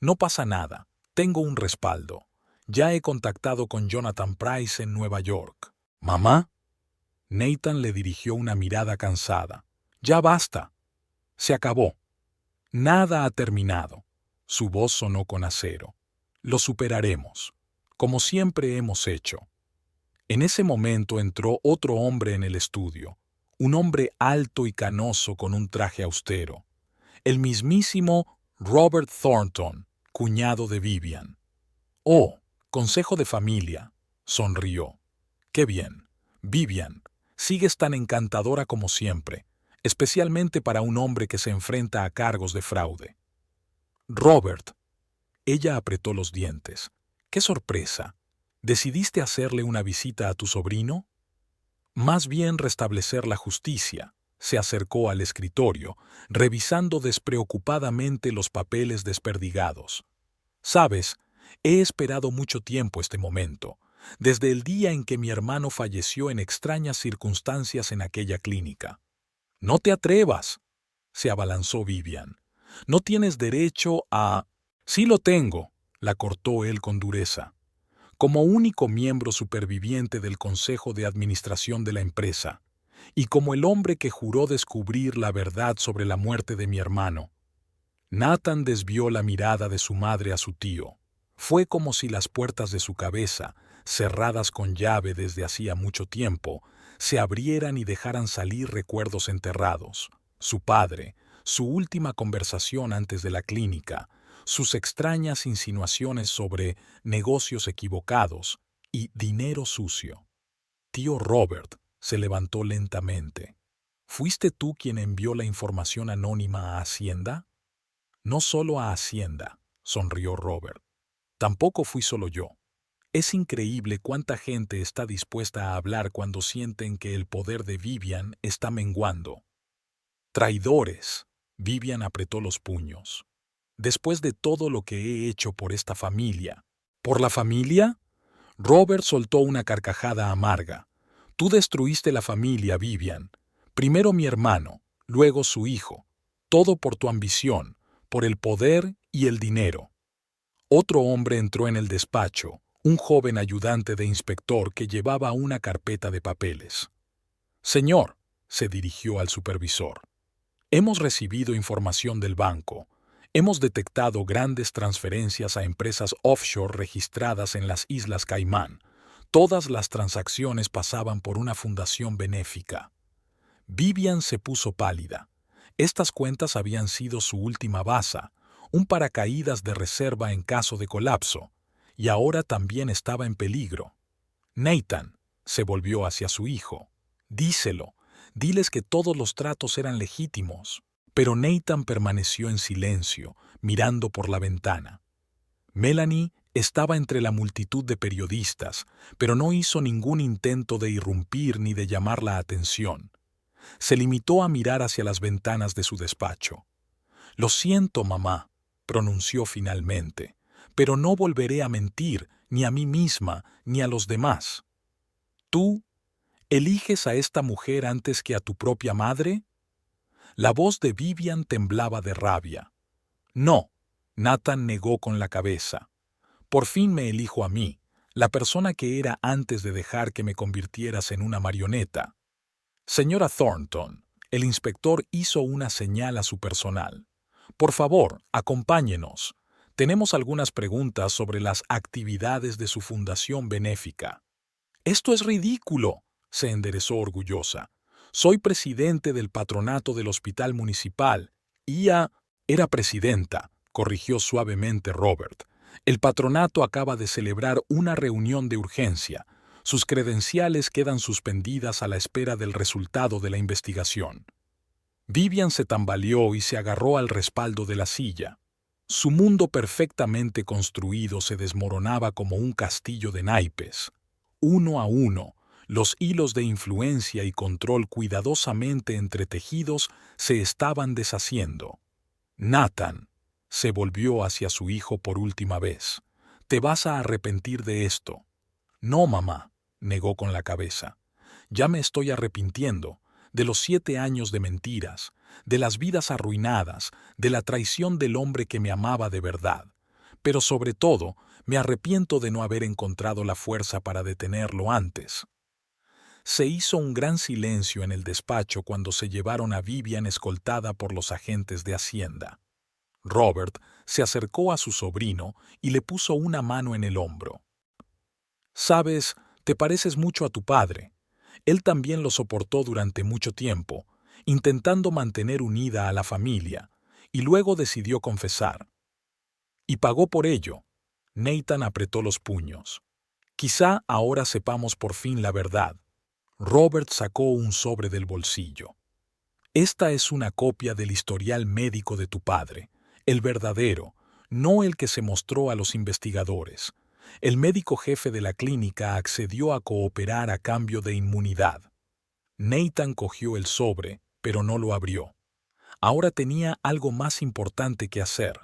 Speaker 1: «No pasa nada. Tengo un respaldo. Ya he contactado con Jonathan Price en Nueva York». «¿Mamá?» Nathan le dirigió una mirada cansada. «Ya basta. Se acabó. Nada ha terminado». Su voz sonó con acero. «Lo superaremos, como siempre hemos hecho». En ese momento entró otro hombre en el estudio, un hombre alto y canoso con un traje austero. El mismísimo Robert Thornton, cuñado de Vivian. «Oh, consejo de familia», sonrió. «Qué bien. Vivian, sigues tan encantadora como siempre, especialmente para un hombre que se enfrenta a cargos de fraude». «Robert». Ella apretó los dientes. «¡Qué sorpresa! ¿Decidiste hacerle una visita a tu sobrino?» «Más bien restablecer la justicia». Se acercó al escritorio, revisando despreocupadamente los papeles desperdigados. «Sabes, he esperado mucho tiempo este momento, desde el día en que mi hermano falleció en extrañas circunstancias en aquella clínica». «No te atrevas», se abalanzó Vivian. «No tienes derecho a...» «Sí lo tengo», la cortó él con dureza. «Como único miembro superviviente del Consejo de Administración de la empresa, y como el hombre que juró descubrir la verdad sobre la muerte de mi hermano». Nathan desvió la mirada de su madre a su tío. Fue como si las puertas de su cabeza, cerradas con llave desde hacía mucho tiempo, se abrieran y dejaran salir recuerdos enterrados. Su padre, su última conversación antes de la clínica, sus extrañas insinuaciones sobre negocios equivocados y dinero sucio. «Tío Robert», se levantó lentamente. «¿Fuiste tú quien envió la información anónima a Hacienda?» «No solo a Hacienda», sonrió Robert. «Tampoco fui solo yo. Es increíble cuánta gente está dispuesta a hablar cuando sienten que el poder de Vivian está menguando». «Traidores», Vivian apretó los puños. «Después de todo lo que he hecho por esta familia». «¿Por la familia?» Robert soltó una carcajada amarga. «Tú destruiste la familia, Vivian. Primero mi hermano, luego su hijo. Todo por tu ambición, por el poder y el dinero». Otro hombre entró en el despacho, un joven ayudante de inspector que llevaba una carpeta de papeles. «Señor», se dirigió al supervisor, «hemos recibido información del banco. Hemos detectado grandes transferencias a empresas offshore registradas en las Islas Caimán. Todas las transacciones pasaban por una fundación benéfica». Vivian se puso pálida. Estas cuentas habían sido su última baza, un paracaídas de reserva en caso de colapso, y ahora también estaba en peligro. «Nathan», se volvió hacia su hijo, «díselo, diles que todos los tratos eran legítimos». Pero Nathan permaneció en silencio, mirando por la ventana. Melanie Estaba entre la multitud de periodistas, pero no hizo ningún intento de irrumpir ni de llamar la atención. Se limitó a mirar hacia las ventanas de su despacho. «Lo siento, mamá», pronunció finalmente, «pero no volveré a mentir, ni a mí misma, ni a los demás». «¿Tú eliges a esta mujer antes que a tu propia madre?» La voz de Vivian temblaba de rabia. «No», Nathan negó con la cabeza. «Por fin me elijo a mí, la persona que era antes de dejar que me convirtieras en una marioneta». «Señora Thornton», el inspector hizo una señal a su personal. «Por favor, acompáñenos. Tenemos algunas preguntas sobre las actividades de su fundación benéfica». «Esto es ridículo», se enderezó orgullosa. «Soy presidente del patronato del hospital municipal». «Era presidenta», corrigió suavemente Robert. «El patronato acaba de celebrar una reunión de urgencia. Sus credenciales quedan suspendidas a la espera del resultado de la investigación». Vivian se tambaleó y se agarró al respaldo de la silla. Su mundo perfectamente construido se desmoronaba como un castillo de naipes. Uno a uno, los hilos de influencia y control cuidadosamente entretejidos se estaban deshaciendo. «Nathan», se volvió hacia su hijo por última vez, «te vas a arrepentir de esto». «No, mamá», negó con la cabeza. «Ya me estoy arrepintiendo de los 7 años de mentiras, de las vidas arruinadas, de la traición del hombre que me amaba de verdad. Pero sobre todo, me arrepiento de no haber encontrado la fuerza para detenerlo antes». Se hizo un gran silencio en el despacho cuando se llevaron a Vivian escoltada por los agentes de Hacienda. Robert se acercó a su sobrino y le puso una mano en el hombro. «Sabes, te pareces mucho a tu padre. Él también lo soportó durante mucho tiempo, intentando mantener unida a la familia, y luego decidió confesar. Y pagó por ello». Nathan apretó los puños. «Quizá ahora sepamos por fin la verdad». Robert sacó un sobre del bolsillo. «Esta es una copia del historial médico de tu padre, el verdadero, no el que se mostró a los investigadores. El médico jefe de la clínica accedió a cooperar a cambio de inmunidad». Nathan cogió el sobre, pero no lo abrió. Ahora tenía algo más importante que hacer.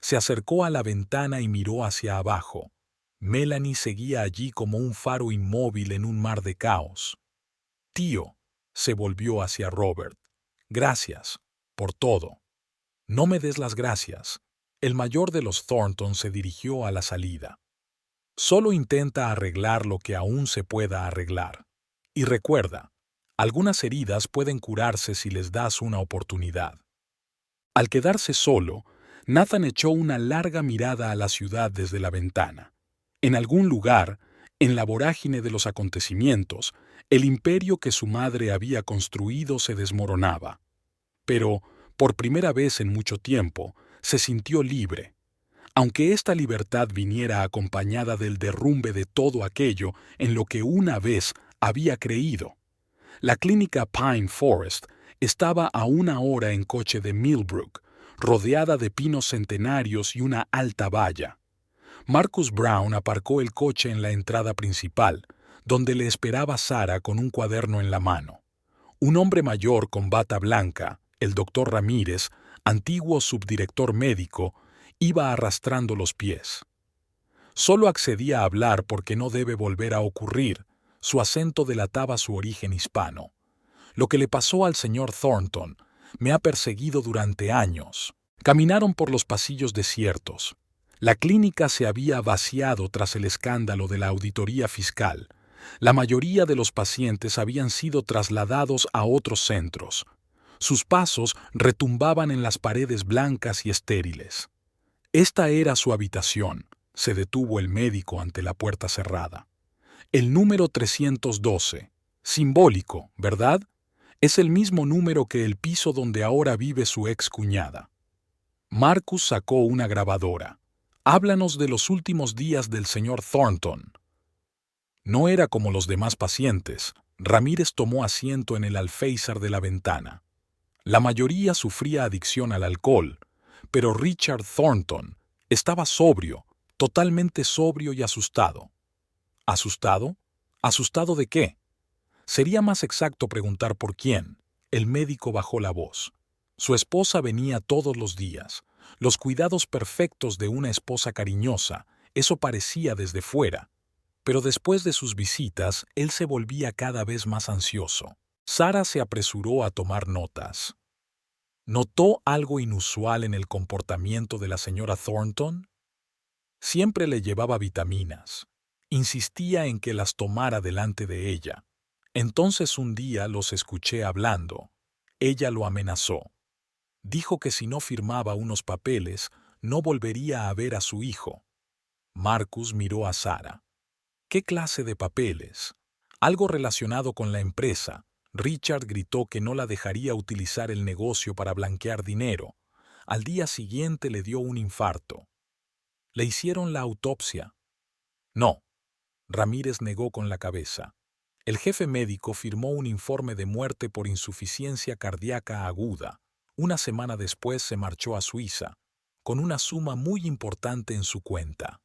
Speaker 1: Se acercó a la ventana y miró hacia abajo. Melanie seguía allí como un faro inmóvil en un mar de caos. «Tío», se volvió hacia Robert, «gracias por todo». «No me des las gracias». El mayor de los Thornton se dirigió a la salida. «Solo intenta arreglar lo que aún se pueda arreglar. Y recuerda, algunas heridas pueden curarse si les das una oportunidad». Al quedarse solo, Nathan echó una larga mirada a la ciudad desde la ventana. En algún lugar, en la vorágine de los acontecimientos, el imperio que su madre había construido se desmoronaba. Pero, por primera vez en mucho tiempo, se sintió libre. Aunque esta libertad viniera acompañada del derrumbe de todo aquello en lo que una vez había creído. La clínica Pine Forest estaba a 1 hora en coche de Millbrook, rodeada de pinos centenarios y una alta valla. Marcus Brown aparcó el coche en la entrada principal, donde le esperaba Sara con un cuaderno en la mano. Un hombre mayor con bata blanca, el doctor Ramírez, antiguo subdirector médico, iba arrastrando los pies. Solo accedía a hablar porque no debe volver a ocurrir. Su acento delataba su origen hispano. «Lo que le pasó al señor Thornton me ha perseguido durante años». Caminaron por los pasillos desiertos. La clínica se había vaciado tras el escándalo de la auditoría fiscal. La mayoría de los pacientes habían sido trasladados a otros centros. Sus pasos retumbaban en las paredes blancas y estériles. Esta era su habitación. Se detuvo el médico ante la puerta cerrada. «El número 312. Simbólico, ¿verdad? Es el mismo número que el piso donde ahora vive su excuñada». Marcus sacó una grabadora. «Háblanos de los últimos días del señor Thornton». No era como los demás pacientes. Ramírez tomó asiento en el alféizar de la ventana. La mayoría sufría adicción al alcohol, pero Richard Thornton estaba sobrio totalmente sobrio y asustado. ¿Asustado? ¿Asustado de qué? Sería más exacto preguntar por quién. El médico bajó la voz. Su esposa venía todos los días. Los cuidados perfectos de una esposa cariñosa, eso parecía desde fuera. Pero después de sus visitas, él se volvía cada vez más ansioso. Sara se apresuró a tomar notas. ¿Notó algo inusual en el comportamiento de la señora Thornton? Siempre le llevaba vitaminas. Insistía en que las tomara delante de ella. Entonces un día los escuché hablando. Ella lo amenazó. Dijo que si no firmaba unos papeles, no volvería a ver a su hijo. Marcus miró a Sara. ¿Qué clase de papeles? Algo relacionado con la empresa. Richard gritó que no la dejaría utilizar el negocio para blanquear dinero. Al día siguiente le dio un infarto. ¿Le hicieron la autopsia? No. Ramírez negó con la cabeza. El jefe médico firmó un informe de muerte por insuficiencia cardíaca aguda. Una semana después se marchó a Suiza, con una suma muy importante en su cuenta.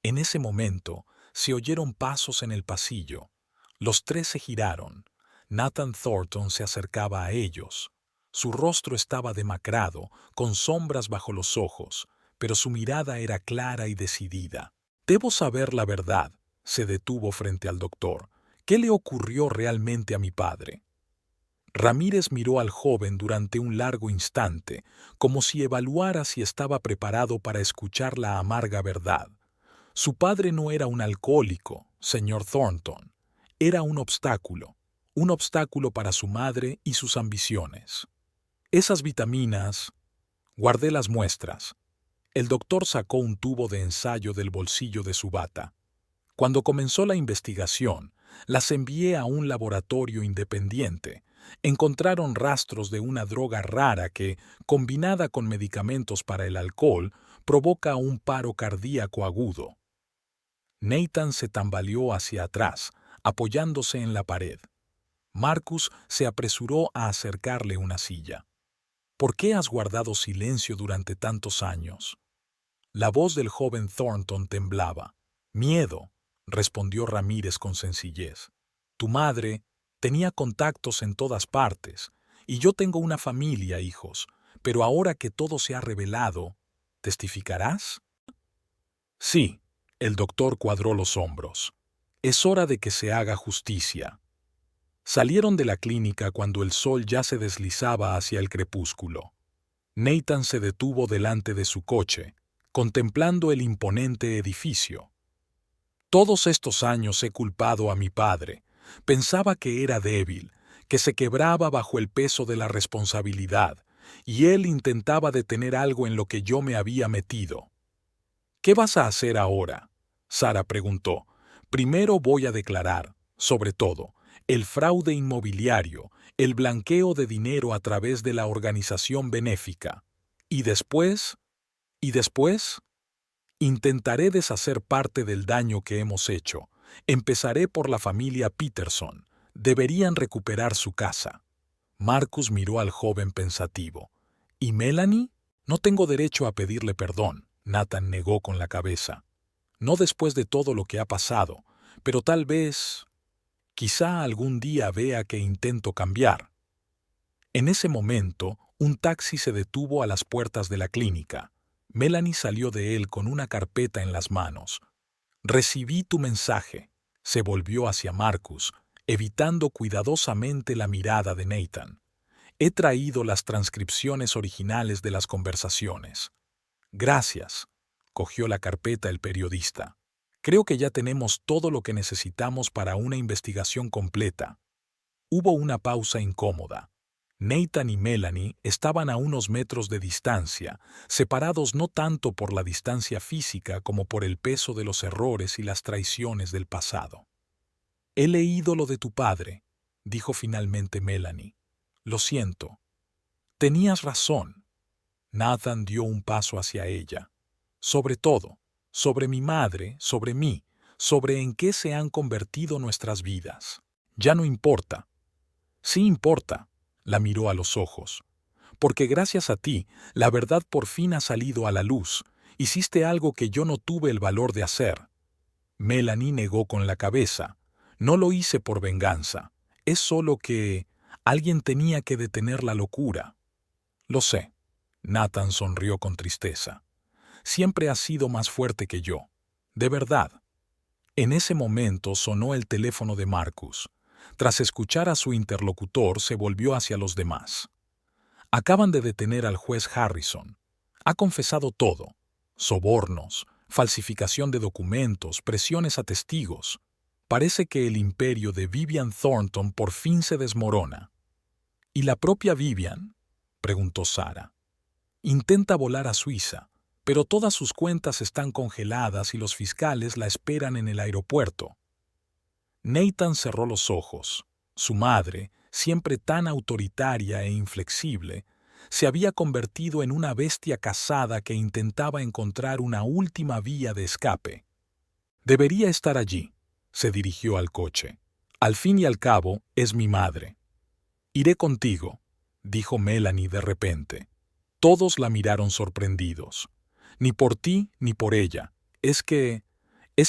Speaker 1: En ese momento, se oyeron pasos en el pasillo. Los tres se giraron. Nathan Thornton se acercaba a ellos. Su rostro estaba demacrado, con sombras bajo los ojos, pero su mirada era clara y decidida. «Debo saber la verdad», se detuvo frente al doctor. «¿Qué le ocurrió realmente a mi padre?» Ramírez miró al joven durante un largo instante, como si evaluara si estaba preparado para escuchar la amarga verdad. Su padre no era un alcohólico, señor Thornton. Era un obstáculo para su madre y sus ambiciones. Esas vitaminas... Guardé las muestras. El doctor sacó un tubo de ensayo del bolsillo de su bata. Cuando comenzó la investigación, las envié a un laboratorio independiente. Encontraron rastros de una droga rara que, combinada con medicamentos para el alcohol, provoca un paro cardíaco agudo. Nathan se tambaleó hacia atrás, apoyándose en la pared. Marcus se apresuró a acercarle una silla. ¿Por qué has guardado silencio durante tantos años? La voz del joven Thornton temblaba. Miedo, respondió Ramírez con sencillez. Tu madre tenía contactos en todas partes, y yo tengo una familia, hijos, pero ahora que todo se ha revelado, ¿testificarás? Sí, el doctor cuadró los hombros. Es hora de que se haga justicia. Salieron de la clínica cuando el sol ya se deslizaba hacia el crepúsculo. Nathan se detuvo delante de su coche, contemplando el imponente edificio. Todos estos años he culpado a mi padre. Pensaba que era débil, que se quebraba bajo el peso de la responsabilidad, y él intentaba detener algo en lo que yo me había metido. ¿Qué vas a hacer ahora?, Sara preguntó. Primero voy a declarar, sobre todo, el fraude inmobiliario, el blanqueo de dinero a través de la organización benéfica. ¿Y después? Intentaré deshacer parte del daño que hemos hecho. Empezaré por la familia Peterson. Deberían recuperar su casa. Marcus miró al joven pensativo. ¿Y Melanie? No tengo derecho a pedirle perdón, Nathan negó con la cabeza. No después de todo lo que ha pasado, pero tal vez... Quizá algún día vea que intento cambiar. En ese momento, un taxi se detuvo a las puertas de la clínica. Melanie salió de él con una carpeta en las manos. Recibí tu mensaje. Se volvió hacia Marcus, evitando cuidadosamente la mirada de Nathan. He traído las transcripciones originales de las conversaciones. Gracias. Cogió la carpeta el periodista. Creo que ya tenemos todo lo que necesitamos para una investigación completa. Hubo una pausa incómoda. Nathan y Melanie estaban a unos metros de distancia, separados no tanto por la distancia física como por el peso de los errores y las traiciones del pasado. He leído lo de tu padre, dijo finalmente Melanie. Lo siento. Tenías razón. Nathan dio un paso hacia ella. Sobre todo, sobre mi madre, sobre mí, sobre en qué se han convertido nuestras vidas. Ya no importa. Sí importa, la miró a los ojos, porque gracias a ti, la verdad por fin ha salido a la luz, Hiciste algo que yo no tuve el valor de hacer. Melanie negó con la cabeza. No lo hice por venganza. Es solo que alguien tenía que detener la locura. Lo sé. Nathan sonrió con tristeza. Siempre has sido más fuerte que yo. De verdad. En ese momento sonó el teléfono de Marcus. Tras escuchar a su interlocutor, se volvió hacia los demás. Acaban de detener al juez Harrison. Ha confesado todo. Sobornos, falsificación de documentos, presiones a testigos. Parece que el imperio de Vivian Thornton por fin se desmorona. ¿Y la propia Vivian?, preguntó Sarah. Intenta volar a Suiza, pero todas sus cuentas están congeladas y los fiscales la esperan en el aeropuerto. Nathan cerró los ojos. Su madre, siempre tan autoritaria e inflexible, se había convertido en una bestia cazada que intentaba encontrar una última vía de escape. Debería estar allí. Se dirigió al coche. Al fin y al cabo, es mi madre. Iré contigo, dijo Melanie de repente. Todos la miraron sorprendidos. Ni por ti ni por ella. Es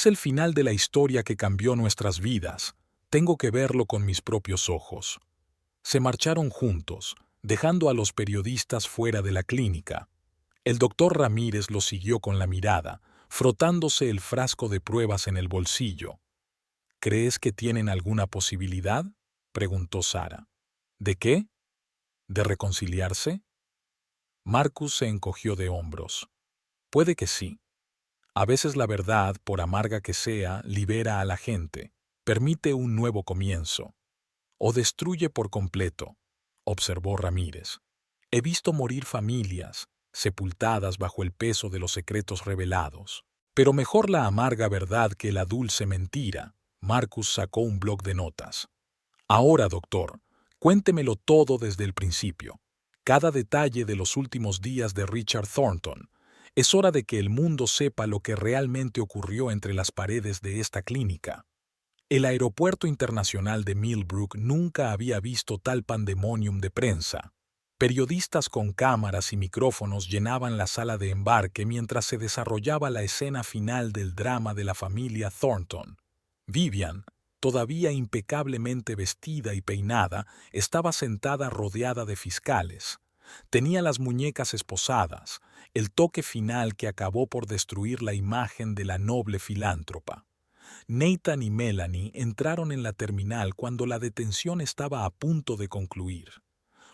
Speaker 1: el final de la historia que cambió nuestras vidas. Tengo que verlo con mis propios ojos. Se marcharon juntos, dejando a los periodistas fuera de la clínica. El doctor Ramírez los siguió con la mirada, frotándose el frasco de pruebas en el bolsillo. ¿Crees que tienen alguna posibilidad?, preguntó Sarah. ¿De qué? ¿De reconciliarse? Marcus se encogió de hombros. Puede que sí. A veces la verdad, por amarga que sea, libera a la gente, permite un nuevo comienzo. O destruye por completo, observó Ramírez. He visto morir familias, sepultadas bajo el peso de los secretos revelados. Pero mejor la amarga verdad que la dulce mentira. Marcus sacó un bloc de notas. Ahora, doctor, cuéntemelo todo desde el principio. Cada detalle de los últimos días de Richard Thornton. Es hora de que el mundo sepa lo que realmente ocurrió entre las paredes de esta clínica. El aeropuerto internacional de Millbrook nunca había visto tal pandemonium de prensa. Periodistas con cámaras y micrófonos llenaban la sala de embarque mientras se desarrollaba la escena final del drama de la familia Thornton. Vivian, todavía impecablemente vestida y peinada, estaba sentada rodeada de fiscales. Tenía las muñecas esposadas, el toque final que acabó por destruir la imagen de la noble filántropa. Nathan y Melanie entraron en la terminal cuando la detención estaba a punto de concluir.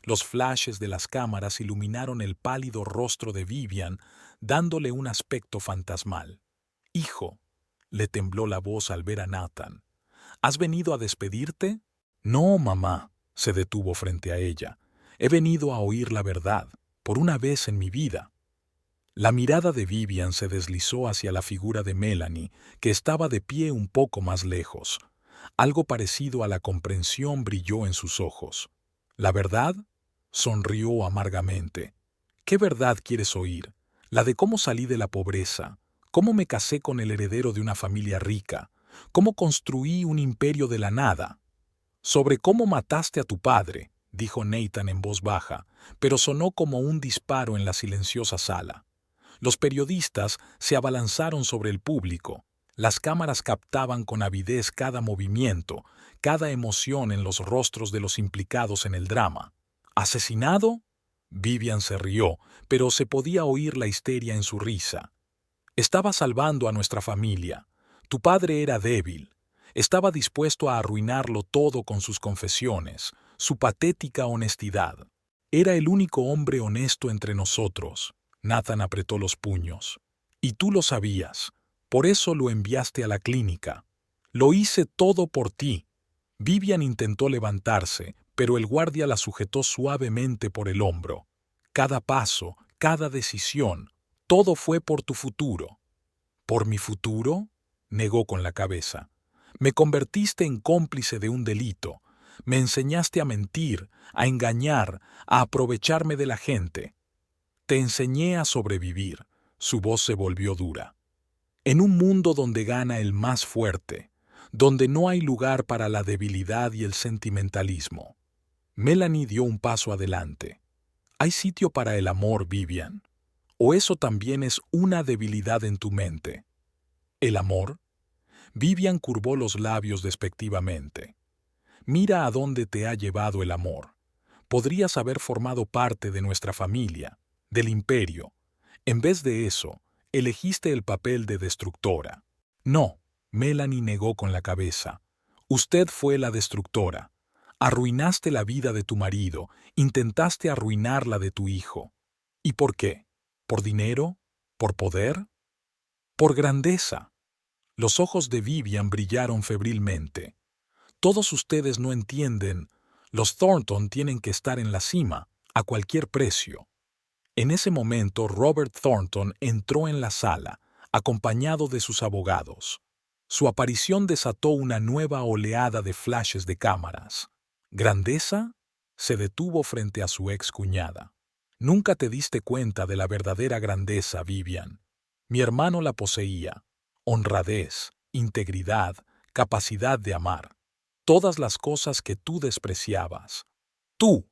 Speaker 1: Los flashes de las cámaras iluminaron el pálido rostro de Vivian, dándole un aspecto fantasmal. «Hijo», le tembló la voz al ver a Nathan. «¿Has venido a despedirte?» «No, mamá», se detuvo frente a ella. «He venido a oír la verdad, por una vez en mi vida». La mirada de Vivian se deslizó hacia la figura de Melanie, que estaba de pie un poco más lejos. Algo parecido a la comprensión brilló en sus ojos. ¿La verdad?, sonrió amargamente. ¿Qué verdad quieres oír? La de cómo salí de la pobreza, cómo me casé con el heredero de una familia rica, cómo construí un imperio de la nada. Sobre cómo mataste a tu padre, dijo Nathan en voz baja, pero sonó como un disparo en la silenciosa sala. Los periodistas se abalanzaron sobre el público. Las cámaras captaban con avidez cada movimiento, cada emoción en los rostros de los implicados en el drama. ¿Asesinado? Vivian se rió, pero se podía oír la histeria en su risa. Estaba salvando a nuestra familia. Tu padre era débil. Estaba dispuesto a arruinarlo todo con sus confesiones, su patética honestidad. Era el único hombre honesto entre nosotros. Nathan apretó los puños. Y tú lo sabías. Por eso lo enviaste a la clínica. Lo hice todo por ti. Vivian intentó levantarse, pero el guardia la sujetó suavemente por el hombro. Cada paso, cada decisión, todo fue por tu futuro. ¿Por mi futuro?, negó con la cabeza. Me convertiste en cómplice de un delito. Me enseñaste a mentir, a engañar, a aprovecharme de la gente. Te enseñé a sobrevivir. Su voz se volvió dura. En un mundo donde gana el más fuerte, donde no hay lugar para la debilidad y el sentimentalismo. Melanie dio un paso adelante. Hay sitio para el amor, Vivian. ¿O eso también es una debilidad en tu mente? ¿El amor? Vivian curvó los labios despectivamente. Mira a dónde te ha llevado el amor. Podrías haber formado parte de nuestra familia, del imperio. En vez de eso, elegiste el papel de destructora. No, Melanie negó con la cabeza. Usted fue la destructora. Arruinaste la vida de tu marido, intentaste arruinar la de tu hijo. ¿Y por qué? ¿Por dinero? ¿Por poder? ¿Por grandeza? Los ojos de Vivian brillaron febrilmente. Todos ustedes no entienden. Los Thornton tienen que estar en la cima, a cualquier precio. En ese momento, Robert Thornton entró en la sala, acompañado de sus abogados. Su aparición desató una nueva oleada de flashes de cámaras. ¿Grandeza? Se detuvo frente a su ex cuñada. Nunca te diste cuenta de la verdadera grandeza, Vivian. Mi hermano la poseía. Honradez, integridad, capacidad de amar. Todas las cosas que tú despreciabas. Tú.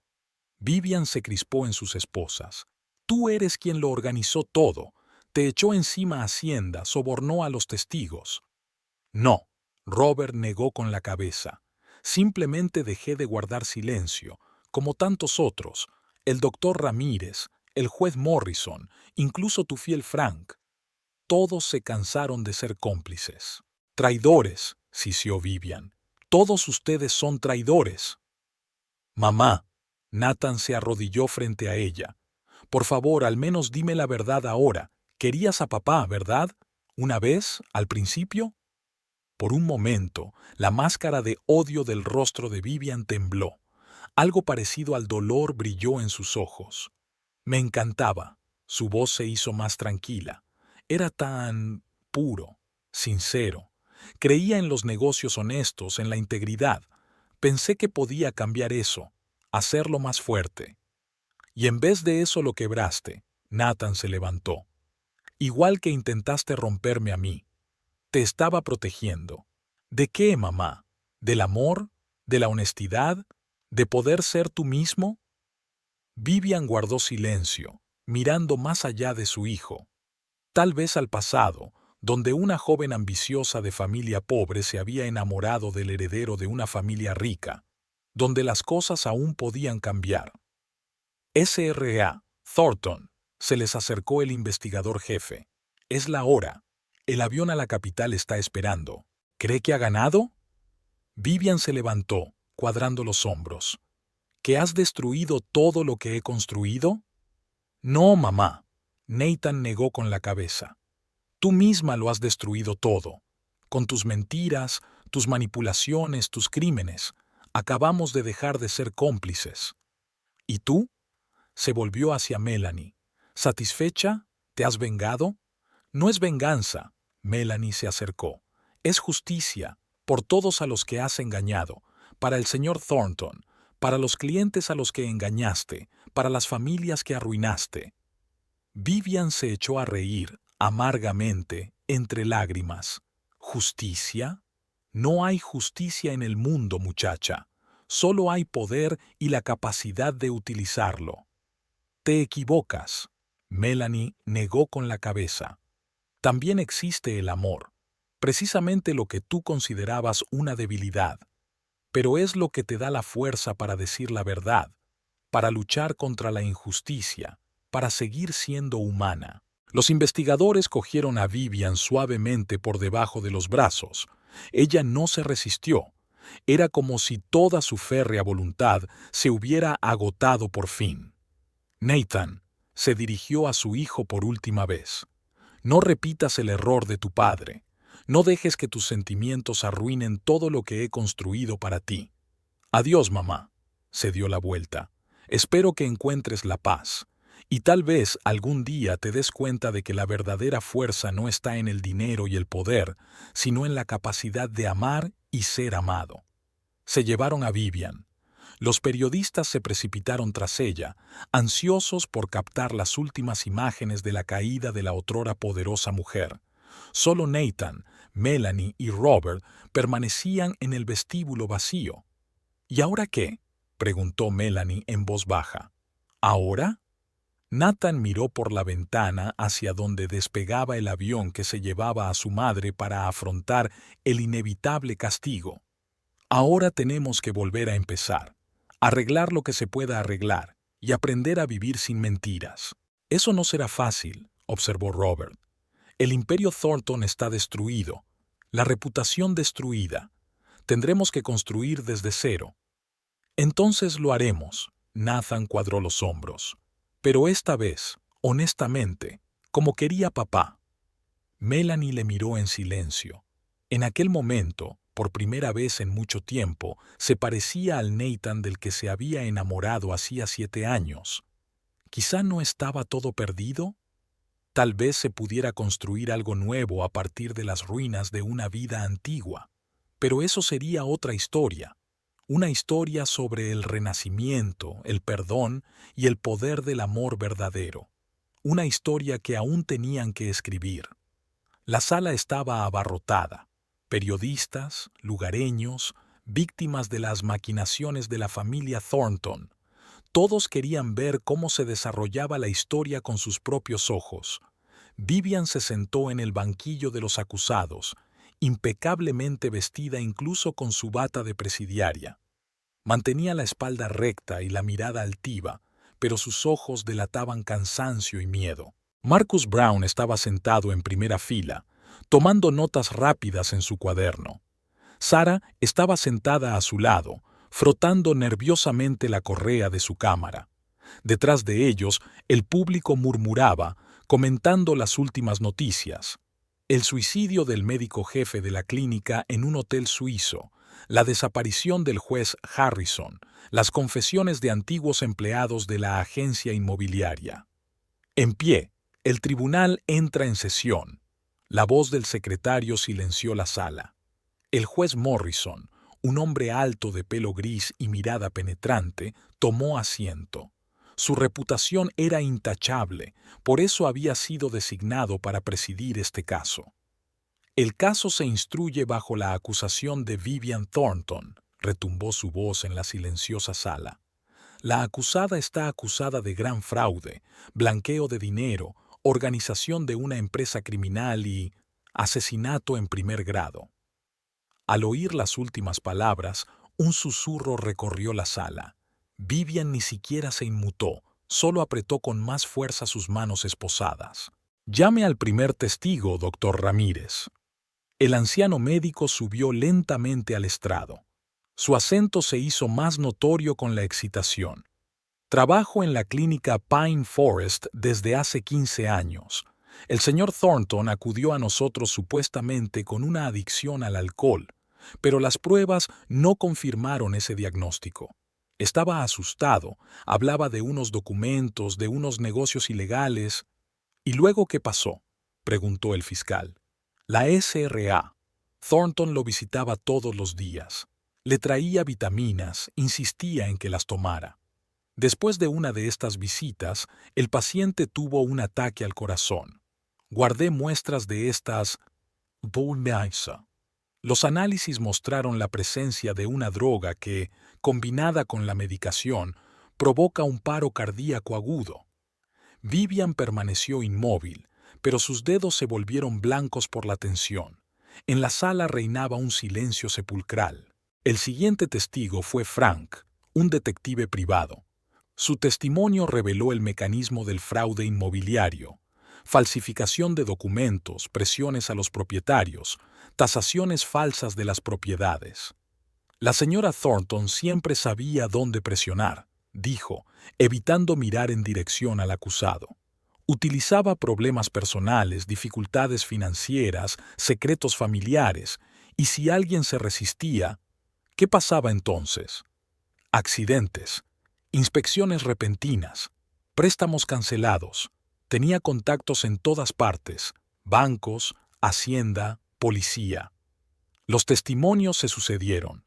Speaker 1: Vivian se crispó en sus esposas. Tú eres quien lo organizó todo. Te echó encima Hacienda, sobornó a los testigos. No, Robert negó con la cabeza. Simplemente dejé de guardar silencio, como tantos otros, el doctor Ramírez, el juez Morrison, incluso tu fiel Frank. Todos se cansaron de ser cómplices. Traidores, sisió Vivian. Todos ustedes son traidores. Mamá, Nathan se arrodilló frente a ella. Por favor, al menos dime la verdad ahora. Querías a papá, ¿verdad? ¿Una vez, al principio? Por un momento, la máscara de odio del rostro de Vivian tembló. Algo parecido al dolor brilló en sus ojos. Me encantaba. Su voz se hizo más tranquila. Era tan puro, sincero. Creía en los negocios honestos, en la integridad. Pensé que podía cambiar eso, hacerlo más fuerte. Y en vez de eso lo quebraste. Nathan se levantó. Igual que intentaste romperme a mí. Te estaba protegiendo. ¿De qué, mamá? ¿Del amor? ¿De la honestidad? ¿De poder ser tú mismo? Vivian guardó silencio, mirando más allá de su hijo. Tal vez al pasado, donde una joven ambiciosa de familia pobre se había enamorado del heredero de una familia rica, donde las cosas aún podían cambiar. S.R.A. Thornton, se les acercó el investigador jefe. Es la hora. El avión a la capital está esperando. ¿Cree que ha ganado? Vivian se levantó, cuadrando los hombros. ¿Que has destruido todo lo que he construido? No, mamá. Nathan negó con la cabeza. Tú misma lo has destruido todo. Con tus mentiras, tus manipulaciones, tus crímenes. Acabamos de dejar de ser cómplices. ¿Y tú? Se volvió hacia Melanie. ¿Satisfecha? ¿Te has vengado? No es venganza. Melanie se acercó. Es justicia, por todos a los que has engañado, para el señor Thornton, para los clientes a los que engañaste, para las familias que arruinaste. Vivian se echó a reír, amargamente, entre lágrimas. ¿Justicia? No hay justicia en el mundo, muchacha. Solo hay poder y la capacidad de utilizarlo. Te equivocas. Melanie negó con la cabeza. También existe el amor, precisamente lo que tú considerabas una debilidad, pero es lo que te da la fuerza para decir la verdad, para luchar contra la injusticia, para seguir siendo humana. Los investigadores cogieron a Vivian suavemente por debajo de los brazos. Ella no se resistió. Era como si toda su férrea voluntad se hubiera agotado por fin. Nathan se dirigió a su hijo por última vez. No repitas el error de tu padre. No dejes que tus sentimientos arruinen todo lo que he construido para ti. Adiós, mamá. Se dio la vuelta. Espero que encuentres la paz. Y tal vez algún día te des cuenta de que la verdadera fuerza no está en el dinero y el poder, sino en la capacidad de amar y ser amado. Se llevaron a Vivian. Los periodistas se precipitaron tras ella, ansiosos por captar las últimas imágenes de la caída de la otrora poderosa mujer. Solo Nathan, Melanie y Robert permanecían en el vestíbulo vacío. ¿Y ahora qué?, preguntó Melanie en voz baja. ¿Ahora? Nathan miró por la ventana hacia donde despegaba el avión que se llevaba a su madre para afrontar el inevitable castigo. Ahora tenemos que volver a empezar, arreglar lo que se pueda arreglar y aprender a vivir sin mentiras. Eso no será fácil, observó Robert. El imperio Thornton está destruido, la reputación destruida. Tendremos que construir desde cero. Entonces lo haremos. Nathan cuadró los hombros. Pero esta vez, honestamente, como quería papá. Melanie le miró en silencio. En aquel momento, por primera vez en mucho tiempo, se parecía al Nathan del que se había enamorado hacía 7 años. ¿Quizá no estaba todo perdido? Tal vez se pudiera construir algo nuevo a partir de las ruinas de una vida antigua. Pero eso sería otra historia. Una historia sobre el renacimiento, el perdón y el poder del amor verdadero. Una historia que aún tenían que escribir. La sala estaba abarrotada. Periodistas, lugareños, víctimas de las maquinaciones de la familia Thornton. Todos querían ver cómo se desarrollaba la historia con sus propios ojos. Vivian se sentó en el banquillo de los acusados, impecablemente vestida incluso con su bata de presidiaria. Mantenía la espalda recta y la mirada altiva, pero sus ojos delataban cansancio y miedo. Marcus Brown estaba sentado en primera fila, tomando notas rápidas en su cuaderno. Sarah estaba sentada a su lado, frotando nerviosamente la correa de su cámara. Detrás de ellos, el público murmuraba, comentando las últimas noticias. El suicidio del médico jefe de la clínica en un hotel suizo, la desaparición del juez Harrison, las confesiones de antiguos empleados de la agencia inmobiliaria. En pie, el tribunal entra en sesión. La voz del secretario silenció la sala. El juez Morrison, un hombre alto de pelo gris y mirada penetrante, tomó asiento. Su reputación era intachable, por eso había sido designado para presidir este caso. El caso se instruye bajo la acusación de Vivian Thornton, retumbó su voz en la silenciosa sala. La acusada está acusada de gran fraude, blanqueo de dinero, organización de una empresa criminal y asesinato en primer grado. Al oír las últimas palabras, un susurro recorrió la sala. Vivian ni siquiera se inmutó, solo apretó con más fuerza sus manos esposadas. «Llame al primer testigo, doctor Ramírez». El anciano médico subió lentamente al estrado. Su acento se hizo más notorio con la excitación. Trabajo en la clínica Pine Forest desde hace 15 años. El señor Thornton acudió a nosotros supuestamente con una adicción al alcohol, pero las pruebas no confirmaron ese diagnóstico. Estaba asustado, hablaba de unos documentos, de unos negocios ilegales. ¿Y luego qué pasó?, preguntó el fiscal. La SRA. Thornton lo visitaba todos los días. Le traía vitaminas, insistía en que las tomara. Después de una de estas visitas, el paciente tuvo un ataque al corazón. Guardé muestras de estas Bullmeisa. Los análisis mostraron la presencia de una droga que, combinada con la medicación, provoca un paro cardíaco agudo. Vivian permaneció inmóvil, pero sus dedos se volvieron blancos por la tensión. En la sala reinaba un silencio sepulcral. El siguiente testigo fue Frank, un detective privado. Su testimonio reveló el mecanismo del fraude inmobiliario, falsificación de documentos, presiones a los propietarios, tasaciones falsas de las propiedades. La señora Thornton siempre sabía dónde presionar, dijo, evitando mirar en dirección al acusado. Utilizaba problemas personales, dificultades financieras, secretos familiares, y si alguien se resistía, ¿qué pasaba entonces? Accidentes, inspecciones repentinas, préstamos cancelados. Tenía contactos en todas partes, bancos, hacienda, policía. Los testimonios se sucedieron.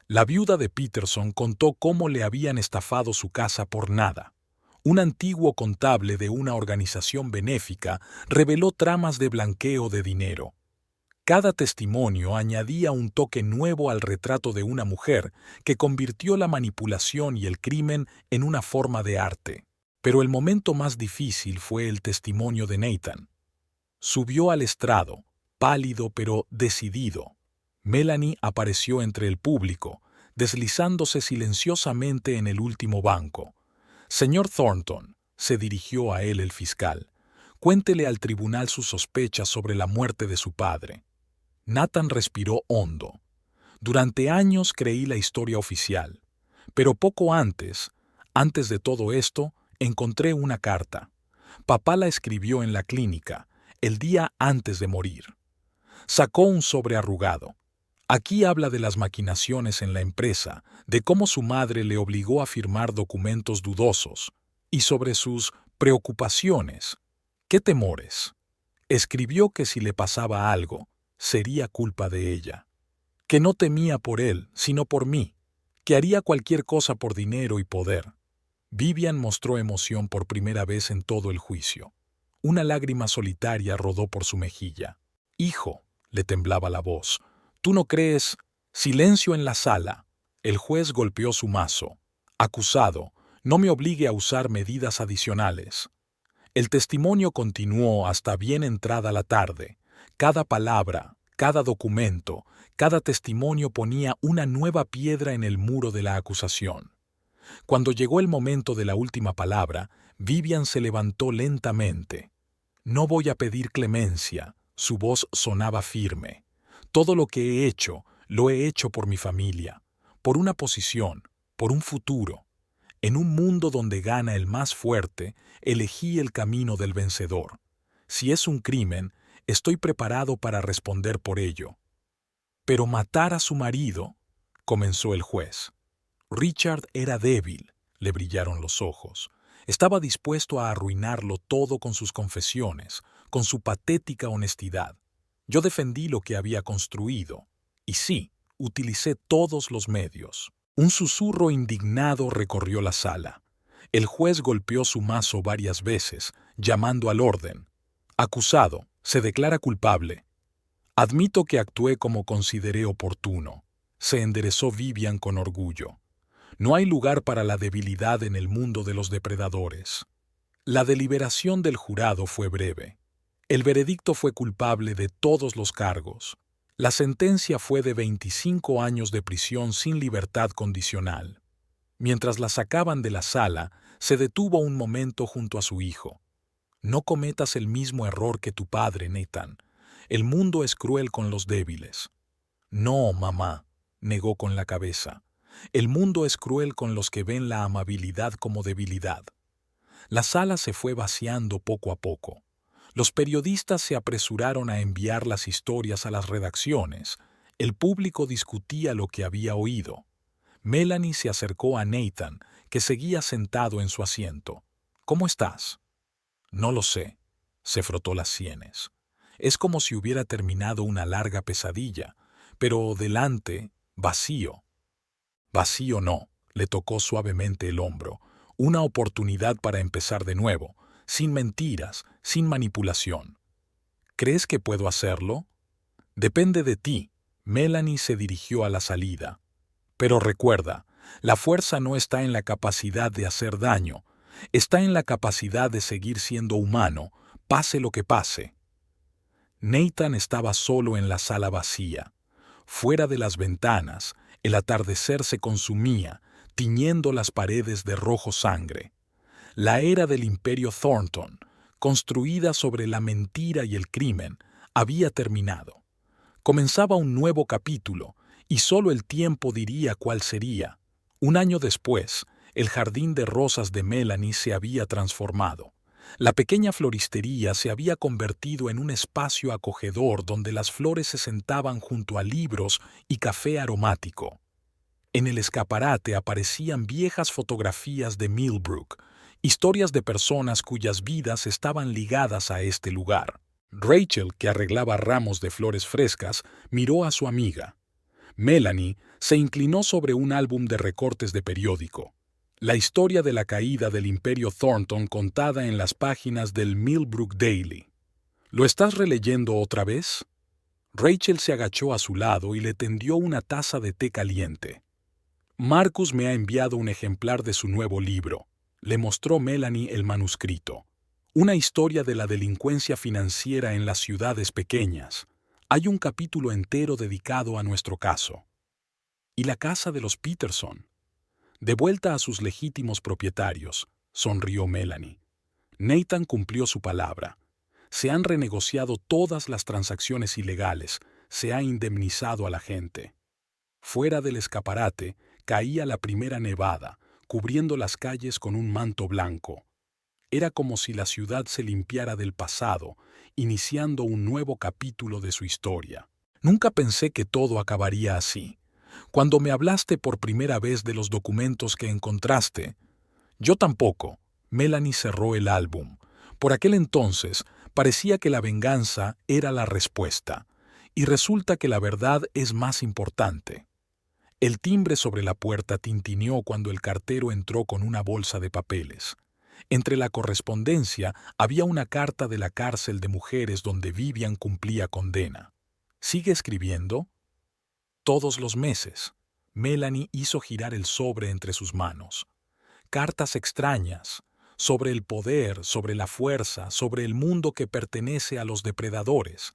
Speaker 1: La viuda de Peterson contó cómo le habían estafado su casa por nada. Un antiguo contable de una organización benéfica reveló tramas de blanqueo de dinero. Cada testimonio añadía un toque nuevo al retrato de una mujer que convirtió la manipulación y el crimen en una forma de arte. Pero el momento más difícil fue el testimonio de Nathan. Subió al estrado, pálido pero decidido. Melanie apareció entre el público, deslizándose silenciosamente en el último banco. «Señor Thornton», se dirigió a él el fiscal, «cuéntele al tribunal sus sospechas sobre la muerte de su padre». Nathan respiró hondo. «Durante años creí la historia oficial, pero poco antes de todo esto, encontré una carta. Papá la escribió en la clínica, el día antes de morir. Sacó un sobre arrugado. Aquí habla de las maquinaciones en la empresa, de cómo su madre le obligó a firmar documentos dudosos, y sobre sus preocupaciones. ¿Qué temores? Escribió que si le pasaba algo, sería culpa de ella. Que no temía por él, sino por mí. Que haría cualquier cosa por dinero y poder». Vivian mostró emoción por primera vez en todo el juicio. Una lágrima solitaria rodó por su mejilla. «Hijo», le temblaba la voz, «¿tú no crees?» Silencio en la sala. El juez golpeó su mazo. «Acusado, no me obligue a usar medidas adicionales». El testimonio continuó hasta bien entrada la tarde. Cada palabra, cada documento, cada testimonio ponía una nueva piedra en el muro de la acusación. Cuando llegó el momento de la última palabra, Vivian se levantó lentamente. «No voy a pedir clemencia», su voz sonaba firme. «Todo lo que he hecho, lo he hecho por mi familia, por una posición, por un futuro. En un mundo donde gana el más fuerte, elegí el camino del vencedor. Si es un crimen, estoy preparado para responder por ello». «Pero matar a su marido», comenzó el juez. Richard era débil, le brillaron los ojos. Estaba dispuesto a arruinarlo todo con sus confesiones, con su patética honestidad. Yo defendí lo que había construido. Y sí, utilicé todos los medios. Un susurro indignado recorrió la sala. El juez golpeó su mazo varias veces, llamando al orden. «Acusado, se declara culpable». «Admito que actué como consideré oportuno», se enderezó Vivian con orgullo. «No hay lugar para la debilidad en el mundo de los depredadores». La deliberación del jurado fue breve. El veredicto fue culpable de todos los cargos. La sentencia fue de 25 años de prisión sin libertad condicional. Mientras la sacaban de la sala, se detuvo un momento junto a su hijo. «No cometas el mismo error que tu padre, Nathan. El mundo es cruel con los débiles». «No, mamá», negó con la cabeza. «El mundo es cruel con los que ven la amabilidad como debilidad». La sala se fue vaciando poco a poco. Los periodistas se apresuraron a enviar las historias a las redacciones. El público discutía lo que había oído. Melanie se acercó a Nathan, que seguía sentado en su asiento. «¿Cómo estás?» «No lo sé», se frotó las sienes. «Es como si hubiera terminado una larga pesadilla, pero delante, vacío». «Vacío no», le tocó suavemente el hombro. «Una oportunidad para empezar de nuevo, sin mentiras, sin manipulación». «¿Crees que puedo hacerlo?» «Depende de ti». Melanie se dirigió a la salida. «Pero recuerda, la fuerza no está en la capacidad de hacer daño, está en la capacidad de seguir siendo humano, pase lo que pase». Nathan estaba solo en la sala vacía. Fuera de las ventanas, el atardecer se consumía, tiñendo las paredes de rojo sangre. La era del imperio Thornton, construida sobre la mentira y el crimen, había terminado. Comenzaba un nuevo capítulo, y solo el tiempo diría cuál sería. Un año después, el jardín de rosas de Melanie se había transformado. La pequeña floristería se había convertido en un espacio acogedor donde las flores se sentaban junto a libros y café aromático. En el escaparate aparecían viejas fotografías de Millbrook, historias de personas cuyas vidas estaban ligadas a este lugar. Rachel, que arreglaba ramos de flores frescas, miró a su amiga. Melanie se inclinó sobre un álbum de recortes de periódico. La historia de la caída del imperio Thornton contada en las páginas del Millbrook Daily. ¿Lo estás releyendo otra vez? Rachel se agachó a su lado y le tendió una taza de té caliente. Marcus me ha enviado un ejemplar de su nuevo libro. Le mostró Melanie el manuscrito. Una historia de la delincuencia financiera en las ciudades pequeñas. Hay un capítulo entero dedicado a nuestro caso. ¿Y la casa de los Peterson? De vuelta a sus legítimos propietarios, sonrió Melanie. Nathan cumplió su palabra. Se han renegociado todas las transacciones ilegales, se ha indemnizado a la gente. Fuera del escaparate caía la primera nevada, cubriendo las calles con un manto blanco. Era como si la ciudad se limpiara del pasado, iniciando un nuevo capítulo de su historia. Nunca pensé que todo acabaría así. Cuando me hablaste por primera vez de los documentos que encontraste, yo tampoco. Melanie cerró el álbum. Por aquel entonces parecía que la venganza era la respuesta, y resulta que la verdad es más importante. El timbre sobre la puerta tintineó cuando el cartero entró con una bolsa de papeles. Entre la correspondencia había una carta de la cárcel de mujeres donde Vivian cumplía condena. ¿Sigue escribiendo? Todos los meses. Melanie hizo girar el sobre entre sus manos. Cartas extrañas, sobre el poder, sobre la fuerza, sobre el mundo que pertenece a los depredadores.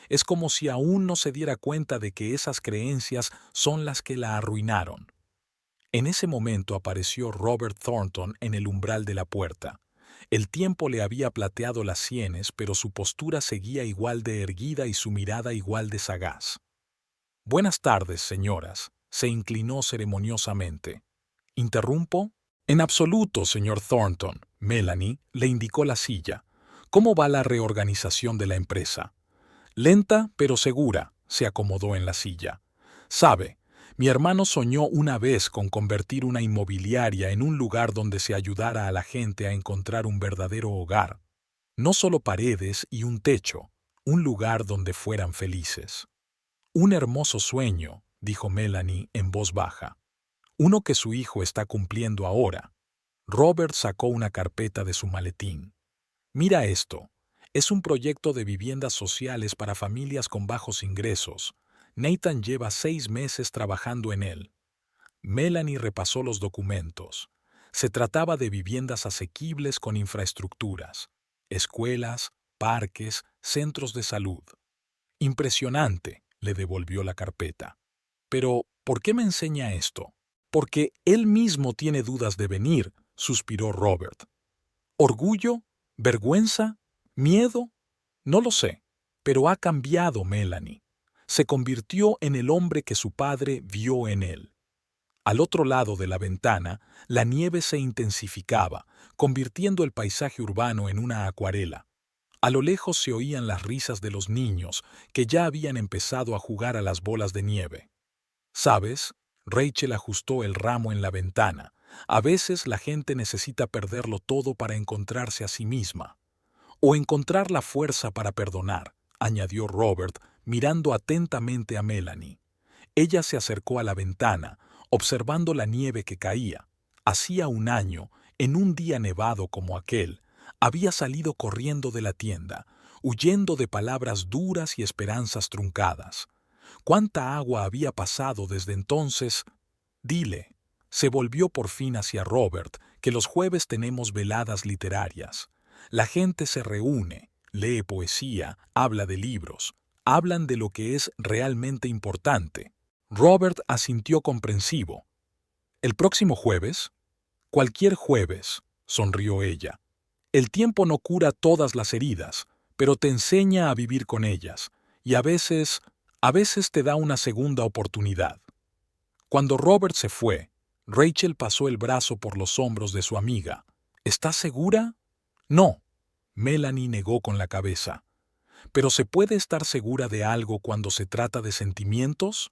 Speaker 1: Es como si aún no se diera cuenta de que esas creencias son las que la arruinaron. En ese momento apareció Robert Thornton en el umbral de la puerta. El tiempo le había plateado las sienes, pero su postura seguía igual de erguida y su mirada igual de sagaz. «Buenas tardes, señoras», se inclinó ceremoniosamente. «¿Interrumpo?» «En absoluto, señor Thornton». Melanie le indicó la silla. «¿Cómo va la reorganización de la empresa?» «Lenta, pero segura», se acomodó en la silla. «Sabe, mi hermano soñó una vez con convertir una inmobiliaria en un lugar donde se ayudara a la gente a encontrar un verdadero hogar. No solo paredes y un techo, un lugar donde fueran felices». «Un hermoso sueño», dijo Melanie en voz baja. «Uno que su hijo está cumpliendo ahora». Robert sacó una carpeta de su maletín. «Mira esto. Es un proyecto de viviendas sociales para familias con bajos ingresos. Nathan lleva 6 meses trabajando en él». Melanie repasó los documentos. Se trataba de viviendas asequibles con infraestructuras, escuelas, parques, centros de salud. «Impresionante», le devolvió la carpeta. «Pero, ¿por qué me enseña esto?» «Porque él mismo tiene dudas de venir», suspiró Robert. «¿Orgullo? ¿Vergüenza? ¿Miedo? No lo sé, pero ha cambiado Melanie. Se convirtió en el hombre que su padre vio en él». Al otro lado de la ventana, la nieve se intensificaba, convirtiendo el paisaje urbano en una acuarela. A lo lejos se oían las risas de los niños, que ya habían empezado a jugar a las bolas de nieve. «¿Sabes?», Rachel ajustó el ramo en la ventana. «A veces la gente necesita perderlo todo para encontrarse a sí misma. O encontrar la fuerza para perdonar», añadió Robert, mirando atentamente a Melanie. Ella se acercó a la ventana, observando la nieve que caía. Hacía un año, en un día nevado como aquel, había salido corriendo de la tienda, huyendo de palabras duras y esperanzas truncadas. ¿Cuánta agua había pasado desde entonces? «Dile», se volvió por fin hacia Robert, «que los jueves tenemos veladas literarias. La gente se reúne, lee poesía, habla de libros, hablan de lo que es realmente importante». Robert asintió comprensivo. «¿El próximo jueves?» «Cualquier jueves», sonrió ella. «El tiempo no cura todas las heridas, pero te enseña a vivir con ellas, y a veces te da una segunda oportunidad». Cuando Robert se fue, Rachel pasó el brazo por los hombros de su amiga. «¿Estás segura?» «No», Melanie negó con la cabeza. «¿Pero se puede estar segura de algo cuando se trata de sentimientos?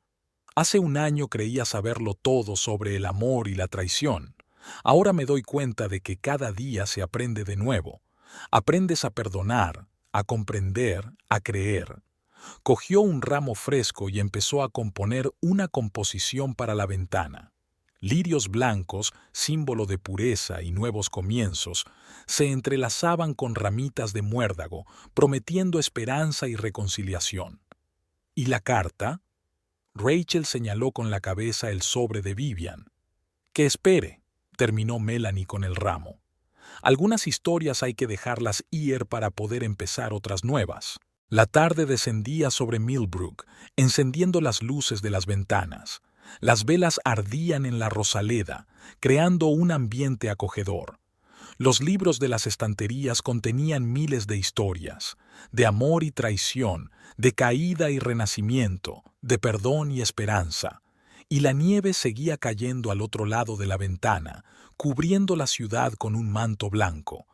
Speaker 1: Hace un año creía saberlo todo sobre el amor y la traición. Ahora me doy cuenta de que cada día se aprende de nuevo. Aprendes a perdonar, a comprender, a creer». Cogió un ramo fresco y empezó a componer una composición para la ventana. Lirios blancos, símbolo de pureza y nuevos comienzos, se entrelazaban con ramitas de muérdago, prometiendo esperanza y reconciliación. ¿Y la carta? Rachel señaló con la cabeza el sobre de Vivian. «Que espere», terminó Melanie con el ramo. Algunas historias hay que dejarlas ir para poder empezar otras nuevas. La tarde descendía sobre Millbrook, encendiendo las luces de las ventanas. Las velas ardían en la rosaleda, creando un ambiente acogedor. Los libros de las estanterías contenían miles de historias, de amor y traición, de caída y renacimiento, de perdón y esperanza. Y la nieve seguía cayendo al otro lado de la ventana, cubriendo la ciudad con un manto blanco.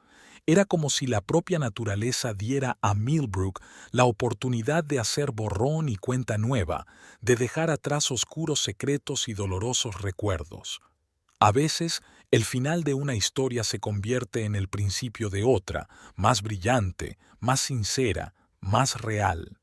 Speaker 1: Era como si la propia naturaleza diera a Millbrook la oportunidad de hacer borrón y cuenta nueva, de dejar atrás oscuros secretos y dolorosos recuerdos. A veces, el final de una historia se convierte en el principio de otra, más brillante, más sincera, más real.